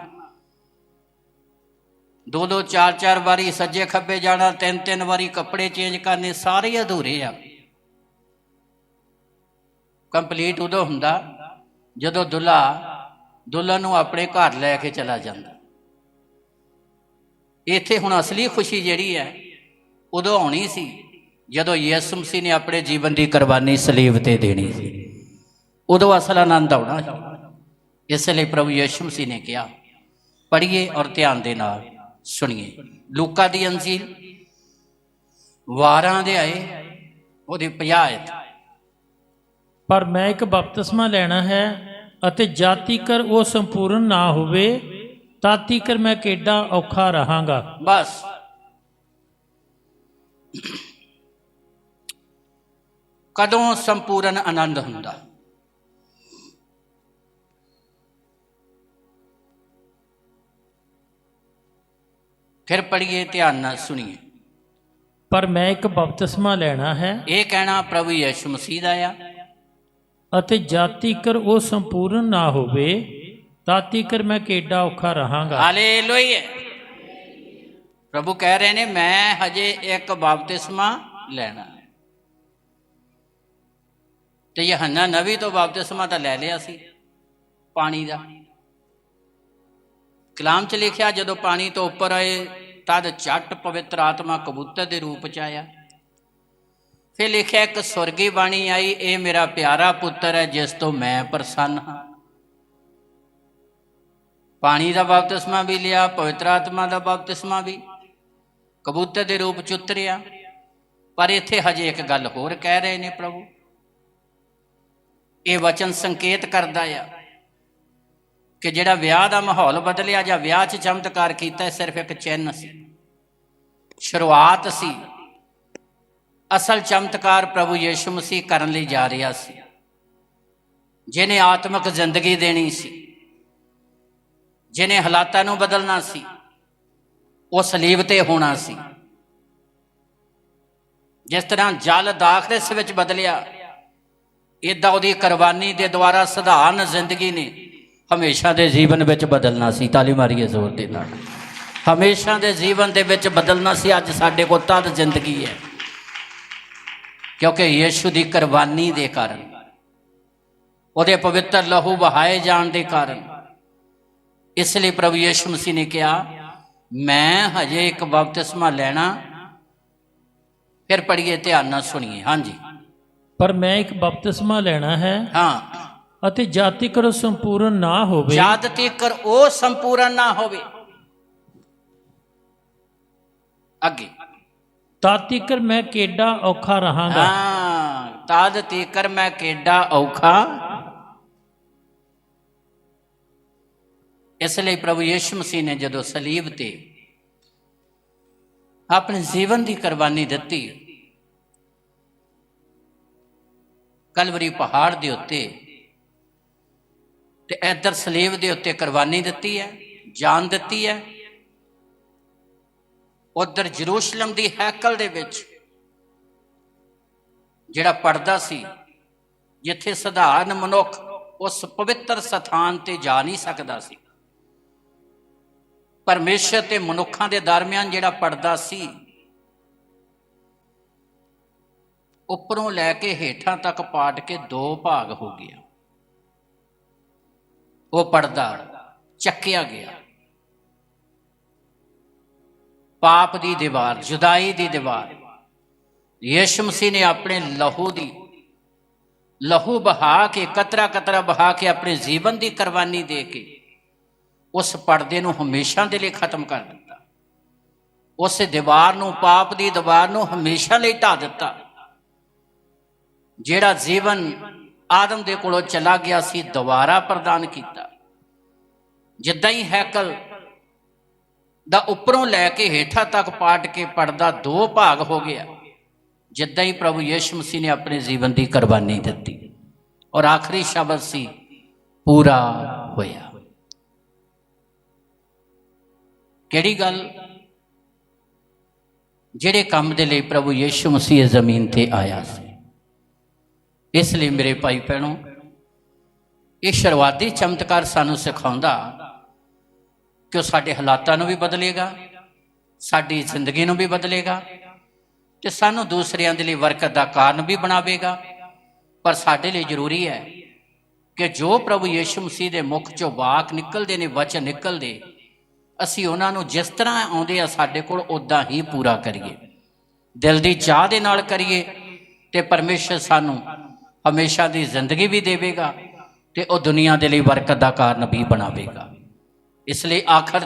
2-2 4-4 ਵਾਰੀ ਸੱਜੇ ਖੱਬੇ ਜਾਣਾ, 3-3 ਵਾਰੀ ਕੱਪੜੇ ਚੇਂਜ ਕਰਨੇ, ਸਾਰੇ ਅਧੂਰੇ ਆ। ਕੰਪਲੀਟ ਉਦੋਂ ਹੁੰਦਾ ਜਦੋਂ ਦੁਲਹਾ ਦੁਲਹਨ ਨੂੰ ਆਪਣੇ ਘਰ ਲੈ ਕੇ ਚਲਾ ਜਾਂਦਾ। ਇੱਥੇ ਹੁਣ ਅਸਲੀ ਖੁਸ਼ੀ ਜਿਹੜੀ ਹੈ ਉਦੋਂ ਆਉਣੀ ਸੀ ਜਦੋਂ ਯਿਸੂ ਮਸੀਹ ਨੇ ਆਪਣੇ ਜੀਵਨ ਦੀ ਕੁਰਬਾਨੀ ਸਲੀਬ ਤੇ ਦੇਣੀ ਸੀ, ਉਦੋਂ ਅਸਲ ਆਨੰਦ ਆਉਣਾ ਸੀ। ਇਸ ਲਈ ਪ੍ਰਭੂ ਯਿਸੂ ਮਸੀਹ ਨੇ ਕਿਹਾ, ਪੜ੍ਹੀਏ ਔਰ ਧਿਆਨ ਦੇ ਨਾਲ ਸੁਣੀਏ। ਲੂਕਾ ਦੀ ਅੰਜੀਲ 12 ਅਧਿਆਏ ਉਹਦੀ 50 ਆਇਤ। ਪਰ ਮੈਂ ਇੱਕ ਬਪਤਿਸਮਾ ਲੈਣਾ ਹੈ ਅਤੇ ਜਦ ਤੀਕਰ ਉਹ ਸੰਪੂਰਨ ਨਾ ਹੋਵੇ ਤਦ ਤੀਕਰ ਮੈਂ ਕਿੱਡਾ ਔਖਾ ਰਹਾਂਗਾ। ਬਸ ਕਦੋਂ ਸੰਪੂਰਨ ਆਨੰਦ ਹੁੰਦਾ? ਫਿਰ ਪੜ੍ਹੀਏ, ਧਿਆਨ ਨਾਲ ਸੁਣੀਏ। ਪਰ ਮੈਂ ਇੱਕ ਬਪਤਿਸਮਾ ਲੈਣਾ ਹੈ, ਇਹ ਕਹਿਣਾ ਪ੍ਰਭੂ ਯਿਸੂ ਮਸੀਹ ਦਾ ਆ, ਅਤੇ ਜਦ ਤੀਕਰ ਉਹ ਸੰਪੂਰਨ ਨਾ ਹੋਵੇ ਤਦ ਤੀਕਰ ਮੈਂ ਕਿੱਡਾ ਔਖਾ ਰਹਾਂਗਾ। ਹਾਲੇਲੂਇਆ। ਪ੍ਰਭੂ ਕਹਿ ਰਹੇ ਨੇ, ਮੈਂ ਹਜੇ ਇੱਕ ਬਪਤਿਸਮਾ ਲੈਣਾ ਹੈ। ਤੇ ਯਹੰਨਾ ਨਬੀ ਤੋਂ ਬਪਤਿਸਮਾ ਤਾਂ ਲੈ ਲਿਆ ਸੀ ਪਾਣੀ ਦਾ। ਕਲਾਮ 'ਚ ਲਿਖਿਆ, ਜਦੋਂ ਪਾਣੀ ਤੋਂ ਉੱਪਰ ਆਏ ਤਦ ਝੱਟ ਪਵਿੱਤਰ ਆਤਮਾ ਕਬੂਤਰ ਦੇ ਰੂਪ 'ਚ ਆਇਆ। ਫਿਰ ਲਿਖਿਆ, ਇੱਕ ਸੁਰਗੀ ਬਾਣੀ ਆਈ, ਇਹ ਮੇਰਾ ਪਿਆਰਾ ਪੁੱਤਰ ਹੈ ਜਿਸ ਤੋਂ ਮੈਂ ਪ੍ਰਸੰਨ ਹਾਂ। ਪਾਣੀ ਦਾ ਬਪਤਿਸਮਾ ਵੀ ਲਿਆ, ਪਵਿੱਤਰ ਆਤਮਾ ਦਾ ਬਪਤਿਸਮਾ ਵੀ, ਕਬੂਤਰ ਦੇ ਰੂਪ 'ਚ ਉਤਰਿਆ। ਪਰ ਇੱਥੇ ਹਜੇ ਇੱਕ ਗੱਲ ਹੋਰ ਕਹਿ ਰਹੇ ਨੇ ਪ੍ਰਭੂ। ਇਹ ਵਚਨ ਸੰਕੇਤ ਕਰਦਾ ਆ ਕਿ ਜਿਹੜਾ ਵਿਆਹ ਦਾ ਮਾਹੌਲ ਬਦਲਿਆ ਜਾਂ ਵਿਆਹ 'ਚ ਚਮਤਕਾਰ ਕੀਤਾ, ਸਿਰਫ ਇੱਕ ਚਿੰਨ੍ਹ ਸੀ, ਸ਼ੁਰੂਆਤ ਸੀ। ਅਸਲ ਚਮਤਕਾਰ ਪ੍ਰਭੂ ਯਿਸੂ ਮਸੀਹ ਕਰਨ ਲਈ ਜਾ ਰਿਹਾ ਸੀ, ਜਿਹਨੇ ਆਤਮਿਕ ਜ਼ਿੰਦਗੀ ਦੇਣੀ ਸੀ, ਜਿਹਨੇ ਹਾਲਾਤਾਂ ਨੂੰ ਬਦਲਣਾ ਸੀ। ਉਹ ਸਲੀਬ ਤੇ ਹੋਣਾ ਸੀ। ਜਿਸ ਤਰ੍ਹਾਂ ਜਲ ਦਾਖਰਸ ਵਿੱਚ ਬਦਲਿਆ, ਏਦਾਂ ਉਹਦੀ ਕੁਰਬਾਨੀ ਦੇ ਦੁਆਰਾ ਸਧਾਰਨ ਜ਼ਿੰਦਗੀ ਨੇ ਹਮੇਸ਼ਾ ਦੇ ਜੀਵਨ ਵਿੱਚ ਬਦਲਣਾ ਸੀ। ਤਾਲੀ ਮਾਰੀਏ ਜ਼ੋਰ ਦੇ ਨਾਲ। ਹਮੇਸ਼ਾ ਦੇ ਜੀਵਨ ਦੇ ਵਿੱਚ ਬਦਲਣਾ ਸੀ। ਅੱਜ ਸਾਡੇ ਕੋਲ ਤਦ ਜ਼ਿੰਦਗੀ ਹੈ ਕਿਉਂਕਿ ਯਿਸੂ ਦੀ ਕੁਰਬਾਨੀ ਦੇ ਕਾਰਨ, ਉਹਦੇ ਪਵਿੱਤਰ ਲਹੂ ਵਹਾਏ ਜਾਣ ਦੇ ਕਾਰਨ। ਇਸ ਲਈ ਪ੍ਰਭੂ ਯਿਸੂ ਮਸੀਹ ਨੇ ਕਿਹਾ, ਮੈਂ ਹਜੇ ਇੱਕ ਬਪਤਿਸਮਾ ਲੈਣਾ। ਫਿਰ ਪੜ੍ਹੀਏ, ਧਿਆਨ ਨਾਲ ਸੁਣੀਏ। ਹਾਂਜੀ। ਪਰ ਮੈਂ ਇੱਕ ਬਪਤਿਸਮਾ ਲੈਣਾ ਹੈ, ਹਾਂ, ਅਤੇ ਜਦ ਤੀਕਰ ਉਹ ਸੰਪੂਰਨ ਨਾ ਹੋਵੇ, ਜਦ ਤੀਕਰ ਉਹ ਸੰਪੂਰਨ ਨਾ ਹੋਵੇ। ਅੱਗੇ, ਤਦ ਤੀਕਰ ਮੈਂ ਕਿੱਡਾ ਔਖਾ ਰਹਾਂਗਾ। ਹਾਂ, ਤਦ ਤੀਕਰ ਮੈਂ ਕਿੱਡਾ ਔਖਾ। ਇਸ ਲਈ ਪ੍ਰਭੂ ਯਿਸੂ ਮਸੀਹ ਨੇ ਜਦੋਂ ਸਲੀਬ ਤੇ ਆਪਣੇ ਜੀਵਨ ਦੀ ਕੁਰਬਾਨੀ ਦਿੱਤੀ, ਕਲਵਰੀ ਪਹਾੜ ਦੇ ਉੱਤੇ, ਤੇ ਇੱਧਰ ਸਲੀਬ ਦੇ ਉੱਤੇ ਕੁਰਬਾਨੀ ਦਿੱਤੀ ਹੈ, ਜਾਨ ਦਿੱਤੀ ਹੈ। ਉਧਰ ਯਰੂਸ਼ਲਮ ਦੀ ਹੈਕਲ ਦੇ ਵਿੱਚ ਜਿਹੜਾ ਪਰਦਾ ਸੀ, ਜਿੱਥੇ ਸਧਾਰਨ ਮਨੁੱਖ ਉਸ ਪਵਿੱਤਰ ਸਥਾਨ ਤੇ ਜਾ ਨਹੀਂ ਸਕਦਾ ਸੀ, ਪਰਮੇਸ਼ਰ ਤੇ ਮਨੁੱਖਾਂ ਦੇ ਦਰਮਿਆਨ ਜਿਹੜਾ ਪਰਦਾ ਸੀ, ਉੱਪਰੋਂ ਲੈ ਕੇ ਹੇਠਾਂ ਤੱਕ ਪਾਟ ਕੇ 2 ਭਾਗ ਹੋ ਗਿਆ। ਉਹ ਪਰਦਾ ਚੱਕਿਆ ਗਿਆ। ਪਾਪ ਦੀ ਦੀਵਾਰ, ਜੁਦਾਈ ਦੀ ਦੀਵਾਰ, ਯਿਸੂ ਮਸੀਹ ਨੇ ਆਪਣੇ ਲਹੂ ਦੀ ਲਹੂ ਬਹਾ ਕੇ, ਕਤਰਾ ਕਤਰਾ ਬਹਾ ਕੇ, ਆਪਣੇ ਜੀਵਨ ਦੀ ਕੁਰਬਾਨੀ ਦੇ ਕੇ ਉਸ ਪਰਦੇ ਨੂੰ ਹਮੇਸ਼ਾ ਦੇ ਲਈ ਖਤਮ ਕਰ ਦਿੱਤਾ। ਉਸ ਦੀਵਾਰ ਨੂੰ, ਪਾਪ ਦੀ ਦੀਵਾਰ ਨੂੰ ਹਮੇਸ਼ਾ ਲਈ ਢਾ ਦਿੱਤਾ। ਜਿਹੜਾ ਜੀਵਨ ਆਦਮ ਦੇ ਕੋਲੋਂ ਚਲਾ ਗਿਆ ਸੀ, ਦੁਬਾਰਾ ਪ੍ਰਦਾਨ ਕੀਤਾ। ਜਿੱਦਾਂ ਹੀ ਹੈਕਲ ਦਾ ਉੱਪਰੋਂ ਲੈ ਕੇ ਹੇਠਾਂ ਤੱਕ ਪਾਟ ਕੇ ਪਰਦਾ 2 ਭਾਗ ਹੋ ਗਿਆ, ਜਿੱਦਾਂ ਹੀ ਪ੍ਰਭੂ ਯਿਸੂ ਮਸੀਹ ਨੇ ਆਪਣੇ ਜੀਵਨ ਦੀ ਕੁਰਬਾਨੀ ਦਿੱਤੀ ਔਰ ਆਖਰੀ ਸ਼ਬਦ ਸੀ, ਪੂਰਾ ਹੋਇਆ। ਕਿਹੜੀ ਗੱਲ? ਜਿਹੜੇ ਕੰਮ ਦੇ ਲਈ ਪ੍ਰਭੂ ਯਿਸੂ ਮਸੀਹ ਇਸ ਜ਼ਮੀਨ ਤੇ ਆਇਆ ਸੀ। ਇਸ ਲਈ ਮੇਰੇ ਭਾਈ ਭੈਣੋ, ਇਹ ਸ਼ੁਰੂਆਤੀ ਚਮਤਕਾਰ ਸਾਨੂੰ ਸਿਖਾਉਂਦਾ ਕਿ ਉਹ ਸਾਡੇ ਹਾਲਾਤਾਂ ਨੂੰ ਵੀ ਬਦਲੇਗਾ, ਸਾਡੀ ਜ਼ਿੰਦਗੀ ਨੂੰ ਵੀ ਬਦਲੇਗਾ ਤੇ ਸਾਨੂੰ ਦੂਸਰਿਆਂ ਦੇ ਲਈ ਬਰਕਤ ਦਾ ਕਾਰਨ ਵੀ ਬਣਾਵੇਗਾ। ਪਰ ਸਾਡੇ ਲਈ ਜ਼ਰੂਰੀ ਹੈ ਕਿ ਜੋ ਪ੍ਰਭੂ ਯਿਸੂ ਮਸੀਹ ਦੇ ਮੁਖ ਚੋਂ ਵਾਕ ਨਿਕਲਦੇ ਨੇ, ਵਚਨ ਨਿਕਲਦੇ, ਅਸੀਂ ਉਹਨਾਂ ਨੂੰ ਜਿਸ ਤਰ੍ਹਾਂ ਆਉਂਦੇ ਆ ਸਾਡੇ ਕੋਲ ਉੱਦਾਂ ਹੀ ਪੂਰਾ ਕਰੀਏ, ਦਿਲ ਦੀ ਚਾਹ ਦੇ ਨਾਲ ਕਰੀਏ ਤੇ ਪਰਮੇਸ਼ਰ ਸਾਨੂੰ ਹਮੇਸ਼ਾ ਦੀ ਜ਼ਿੰਦਗੀ ਵੀ ਦੇਵੇਗਾ ਤੇ ਉਹ ਦੁਨੀਆ ਦੇ ਲਈ ਬਰਕਤ ਦਾ ਕਾਰਨ ਵੀ ਬਣਾਵੇਗਾ। ਇਸ ਲਈ ਆਖਰ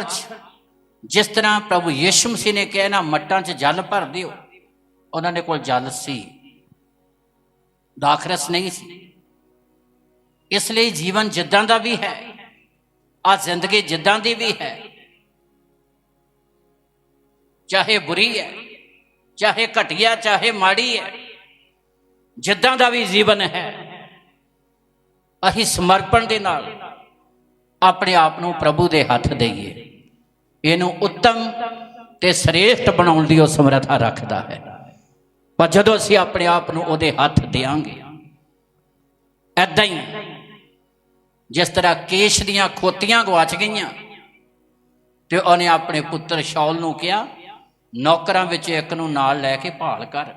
'ਚ ਜਿਸ ਤਰ੍ਹਾਂ ਪ੍ਰਭੂ ਯਿਸੂ ਮਸੀਹ ਨੇ ਕਿਹਾ ਨਾ, ਮੱਟਾਂ 'ਚ ਜਲ ਭਰ ਦਿਓ, ਉਹਨਾਂ ਦੇ ਕੋਲ ਜਲ ਸੀ, ਦਾਖਰਸ ਨਹੀਂ ਸੀ। ਇਸ ਲਈ ਜੀਵਨ ਜਿੱਦਾਂ ਦਾ ਵੀ ਹੈ, ਆ ਜ਼ਿੰਦਗੀ ਜਿੱਦਾਂ ਦੀ ਵੀ ਹੈ, ਚਾਹੇ ਬੁਰੀ ਹੈ, ਚਾਹੇ ਘਟੀਆ, ਚਾਹੇ ਮਾੜੀ ਹੈ, ਜਿੱਦਾਂ ਦਾ ਵੀ ਜੀਵਨ ਹੈ, ਅਸੀਂ ਸਮਰਪਣ ਦੇ ਨਾਲ ਆਪਣੇ ਆਪ ਨੂੰ ਪ੍ਰਭੂ ਦੇ ਹੱਥ ਦੇਈਏ। ਇਹਨੂੰ ਉੱਤਮ ਤੇ ਸ੍ਰੇਸ਼ਟ ਬਣਾਉਣ ਦੀ ਉਹ ਸਮਰੱਥਾ ਰੱਖਦਾ ਹੈ। ਪਰ ਜਦੋਂ ਅਸੀਂ ਆਪਣੇ ਆਪ ਨੂੰ ਉਹਦੇ ਹੱਥ ਦਿਆਂਗੇ, ਏਦਾਂ ਹੀ ਜਿਸ ਤਰ੍ਹਾਂ ਕੇਸ਼ ਦੀਆਂ ਖੋਤੀਆਂ ਗਵਾਚ ਗਈਆਂ ਤੇ ਉਹਨੇ ਆਪਣੇ ਪੁੱਤਰ ਸ਼ਾਉਲ ਨੂੰ ਕਿਹਾ, ਨੌਕਰਾਂ ਵਿੱਚ ਇੱਕ ਨੂੰ ਨਾਲ ਲੈ ਕੇ ਭਾਲ ਕਰ।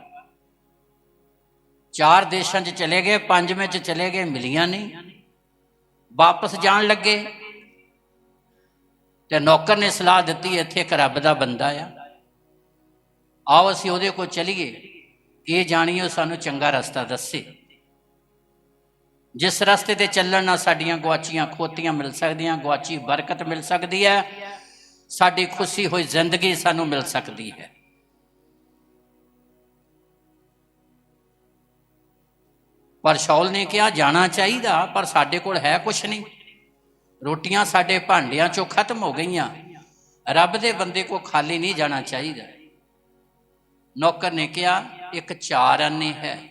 4 ਦੇਸ਼ਾਂ 'ਚ ਚਲੇ ਗਏ, 5ਵੇਂ 'ਚ ਚਲੇ ਗਏ, ਮਿਲੀਆਂ ਨਹੀਂ। ਵਾਪਸ ਜਾਣ ਲੱਗੇ ਤੇ ਨੌਕਰ ਨੇ ਸਲਾਹ ਦਿੱਤੀ, ਇੱਥੇ ਇੱਕ ਰੱਬ ਦਾ ਬੰਦਾ ਆ, ਆਓ ਅਸੀਂ ਉਹਦੇ ਕੋਲ ਚਲੀਏ, ਇਹ ਜਾਣੀਏ, ਸਾਨੂੰ ਚੰਗਾ ਰਸਤਾ ਦੱਸੇ, ਜਿਸ ਰਸਤੇ ਤੇ ਚੱਲਣ ਨਾਲ ਸਾਡੀਆਂ ਗੁਆਚੀਆਂ ਖੋਤੀਆਂ ਮਿਲ ਸਕਦੀਆਂ, ਗੁਆਚੀ ਬਰਕਤ ਮਿਲ ਸਕਦੀ ਹੈ, ਸਾਡੀ ਖੁਸ਼ੀ ਹੋਈ ਜ਼ਿੰਦਗੀ ਸਾਨੂੰ ਮਿਲ ਸਕਦੀ ਹੈ। ਪਰ ਸ਼ਾਉਲ ਨੇ ਕਿਹਾ, ਜਾਣਾ ਚਾਹੀਦਾ, ਪਰ ਸਾਡੇ ਕੋਲ ਹੈ ਕੁਛ ਨਹੀਂ, ਰੋਟੀਆਂ ਸਾਡੇ ਭਾਂਡਿਆਂ ਚੋਂ ਖਤਮ ਹੋ ਗਈਆਂ, ਰੱਬ ਦੇ ਬੰਦੇ ਕੋਲ ਖਾਲੀ ਨਹੀਂ ਜਾਣਾ ਚਾਹੀਦਾ। ਨੌਕਰ ਨੇ ਕਿਹਾ, ਇੱਕ 4 ਆਨੇ ਹੈ।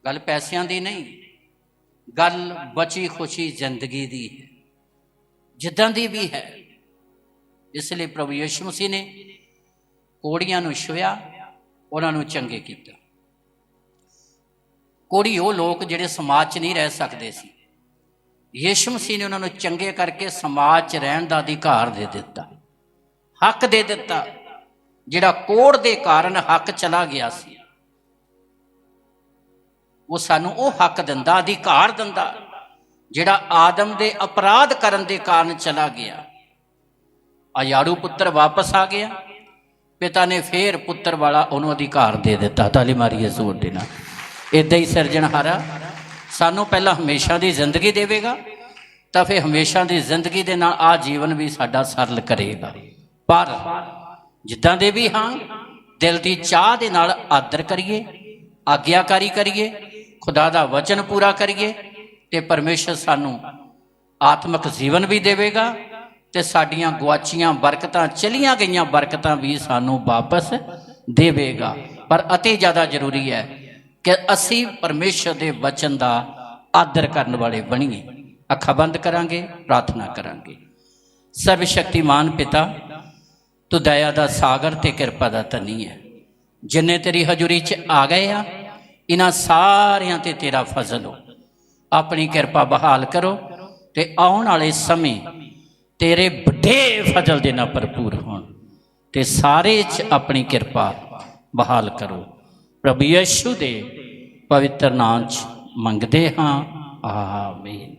ਗੱਲ ਪੈਸਿਆਂ ਦੀ ਨਹੀਂ, ਗੱਲ ਬਚੀ ਖੁਸ਼ੀ ਜ਼ਿੰਦਗੀ ਦੀ ਹੈ, ਜਿੱਦਾਂ ਦੀ ਵੀ ਹੈ। ਇਸ ਲਈ ਪ੍ਰਭੂ ਯਿਸੂ ਮਸੀਹ ਨੇ ਕੋੜੀਆਂ ਨੂੰ ਛੁਇਆ, ਉਹਨਾਂ ਨੂੰ ਚੰਗੇ ਕੀਤਾ। ਕੋੜੀ ਉਹ ਲੋਕ ਜਿਹੜੇ ਸਮਾਜ 'ਚ ਨਹੀਂ ਰਹਿ ਸਕਦੇ ਸੀ, ਯਿਸੂ ਮਸੀਹ ਨੇ ਉਹਨਾਂ ਨੂੰ ਚੰਗੇ ਕਰਕੇ ਸਮਾਜ 'ਚ ਰਹਿਣ ਦਾ ਅਧਿਕਾਰ ਦੇ ਦਿੱਤਾ, ਹੱਕ ਦੇ ਦਿੱਤਾ। ਜਿਹੜਾ ਕੋੜ ਦੇ ਕਾਰਨ ਹੱਕ ਚਲਾ ਗਿਆ ਸੀ, ਉਹ ਸਾਨੂੰ ਉਹ ਹੱਕ ਦਿੰਦਾ, ਅਧਿਕਾਰ ਦਿੰਦਾ, ਜਿਹੜਾ ਆਦਮ ਦੇ ਅਪਰਾਧ ਕਰਨ ਦੇ ਕਾਰਨ ਚਲਾ ਗਿਆ। ਆਯਾੜੂ ਪੁੱਤਰ ਵਾਪਸ ਆ ਗਿਆ, ਪਿਤਾ ਨੇ ਫੇਰ ਪੁੱਤਰ ਵਾਲਾ ਉਹਨੂੰ ਅਧਿਕਾਰ ਦੇ ਦਿੱਤਾ। ਤਾਲੀ ਮਾਰੀਏ ਜ਼ੋਰ ਦੇ ਨਾਲ। ਇੱਦਾਂ ਹੀ ਸਿਰਜਣਹਾਰਾ ਸਾਨੂੰ ਪਹਿਲਾਂ ਹਮੇਸ਼ਾ ਦੀ ਜ਼ਿੰਦਗੀ ਦੇਵੇਗਾ, ਤਾਂ ਫਿਰ ਹਮੇਸ਼ਾ ਦੀ ਜ਼ਿੰਦਗੀ ਦੇ ਨਾਲ ਆਹ ਜੀਵਨ ਵੀ ਸਾਡਾ ਸਰਲ ਕਰੇਗਾ। ਪਰ ਜਿੱਦਾਂ ਦੇ ਵੀ ਹਾਂ, ਦਿਲ ਦੀ ਚਾਹ ਦੇ ਨਾਲ ਆਦਰ ਕਰੀਏ, ਆਗਿਆਕਾਰੀ ਕਰੀਏ, ਖੁਦਾ ਦਾ ਵਚਨ ਪੂਰਾ ਕਰੀਏ ਤੇ ਪਰਮੇਸ਼ਰ ਸਾਨੂੰ ਆਤਮਿਕ ਜੀਵਨ ਵੀ ਦੇਵੇਗਾ ਤੇ ਸਾਡੀਆਂ ਗੁਆਚੀਆਂ ਬਰਕਤਾਂ, ਚਲੀਆਂ ਗਈਆਂ ਬਰਕਤਾਂ ਵੀ ਸਾਨੂੰ ਵਾਪਸ ਦੇਵੇਗਾ। ਪਰ ਅਤੀ ਜ਼ਿਆਦਾ ਜ਼ਰੂਰੀ ਹੈ ਕਿ ਅਸੀਂ ਪਰਮੇਸ਼ਰ ਦੇ ਵਚਨ ਦਾ ਆਦਰ ਕਰਨ ਵਾਲੇ ਬਣੀਏ। ਅੱਖਾਂ ਬੰਦ ਕਰਾਂਗੇ, ਪ੍ਰਾਰਥਨਾ ਕਰਾਂਗੇ। ਸਰਵ ਸ਼ਕਤੀਮਾਨ ਪਿਤਾ, ਤੂੰ ਦਇਆ ਦਾ ਸਾਗਰ ਤੇ ਕਿਰਪਾ ਦਾ ਧਨੀ ਹੈ। ਜਿੰਨੇ ਤੇਰੀ ਹਜ਼ੂਰੀ 'ਚ ਆ ਗਏ ਆ, ਇਹਨਾਂ ਸਾਰਿਆਂ ਤੇ ਤੇਰਾ ਫਜ਼ਲ ਹੋ। ਆਪਣੀ ਕਿਰਪਾ ਬਹਾਲ ਕਰੋ ਤੇ ਆਉਣ ਵਾਲੇ ਸਮੇਂ ਤੇਰੇ ਵੱਡੇ ਫਜ਼ਲ ਦੇ ਨਾਲ ਭਰਪੂਰ ਹੋਣ ਤੇ ਸਾਰੇ 'ਚ ਆਪਣੀ ਕਿਰਪਾ ਬਹਾਲ ਕਰੋ। ਪ੍ਰਭੂ ਯਿਸੂ ਦੇ ਪਵਿੱਤਰ ਨਾਮ 'ਚ ਮੰਗਦੇ ਹਾਂ, ਆਮੀਨ।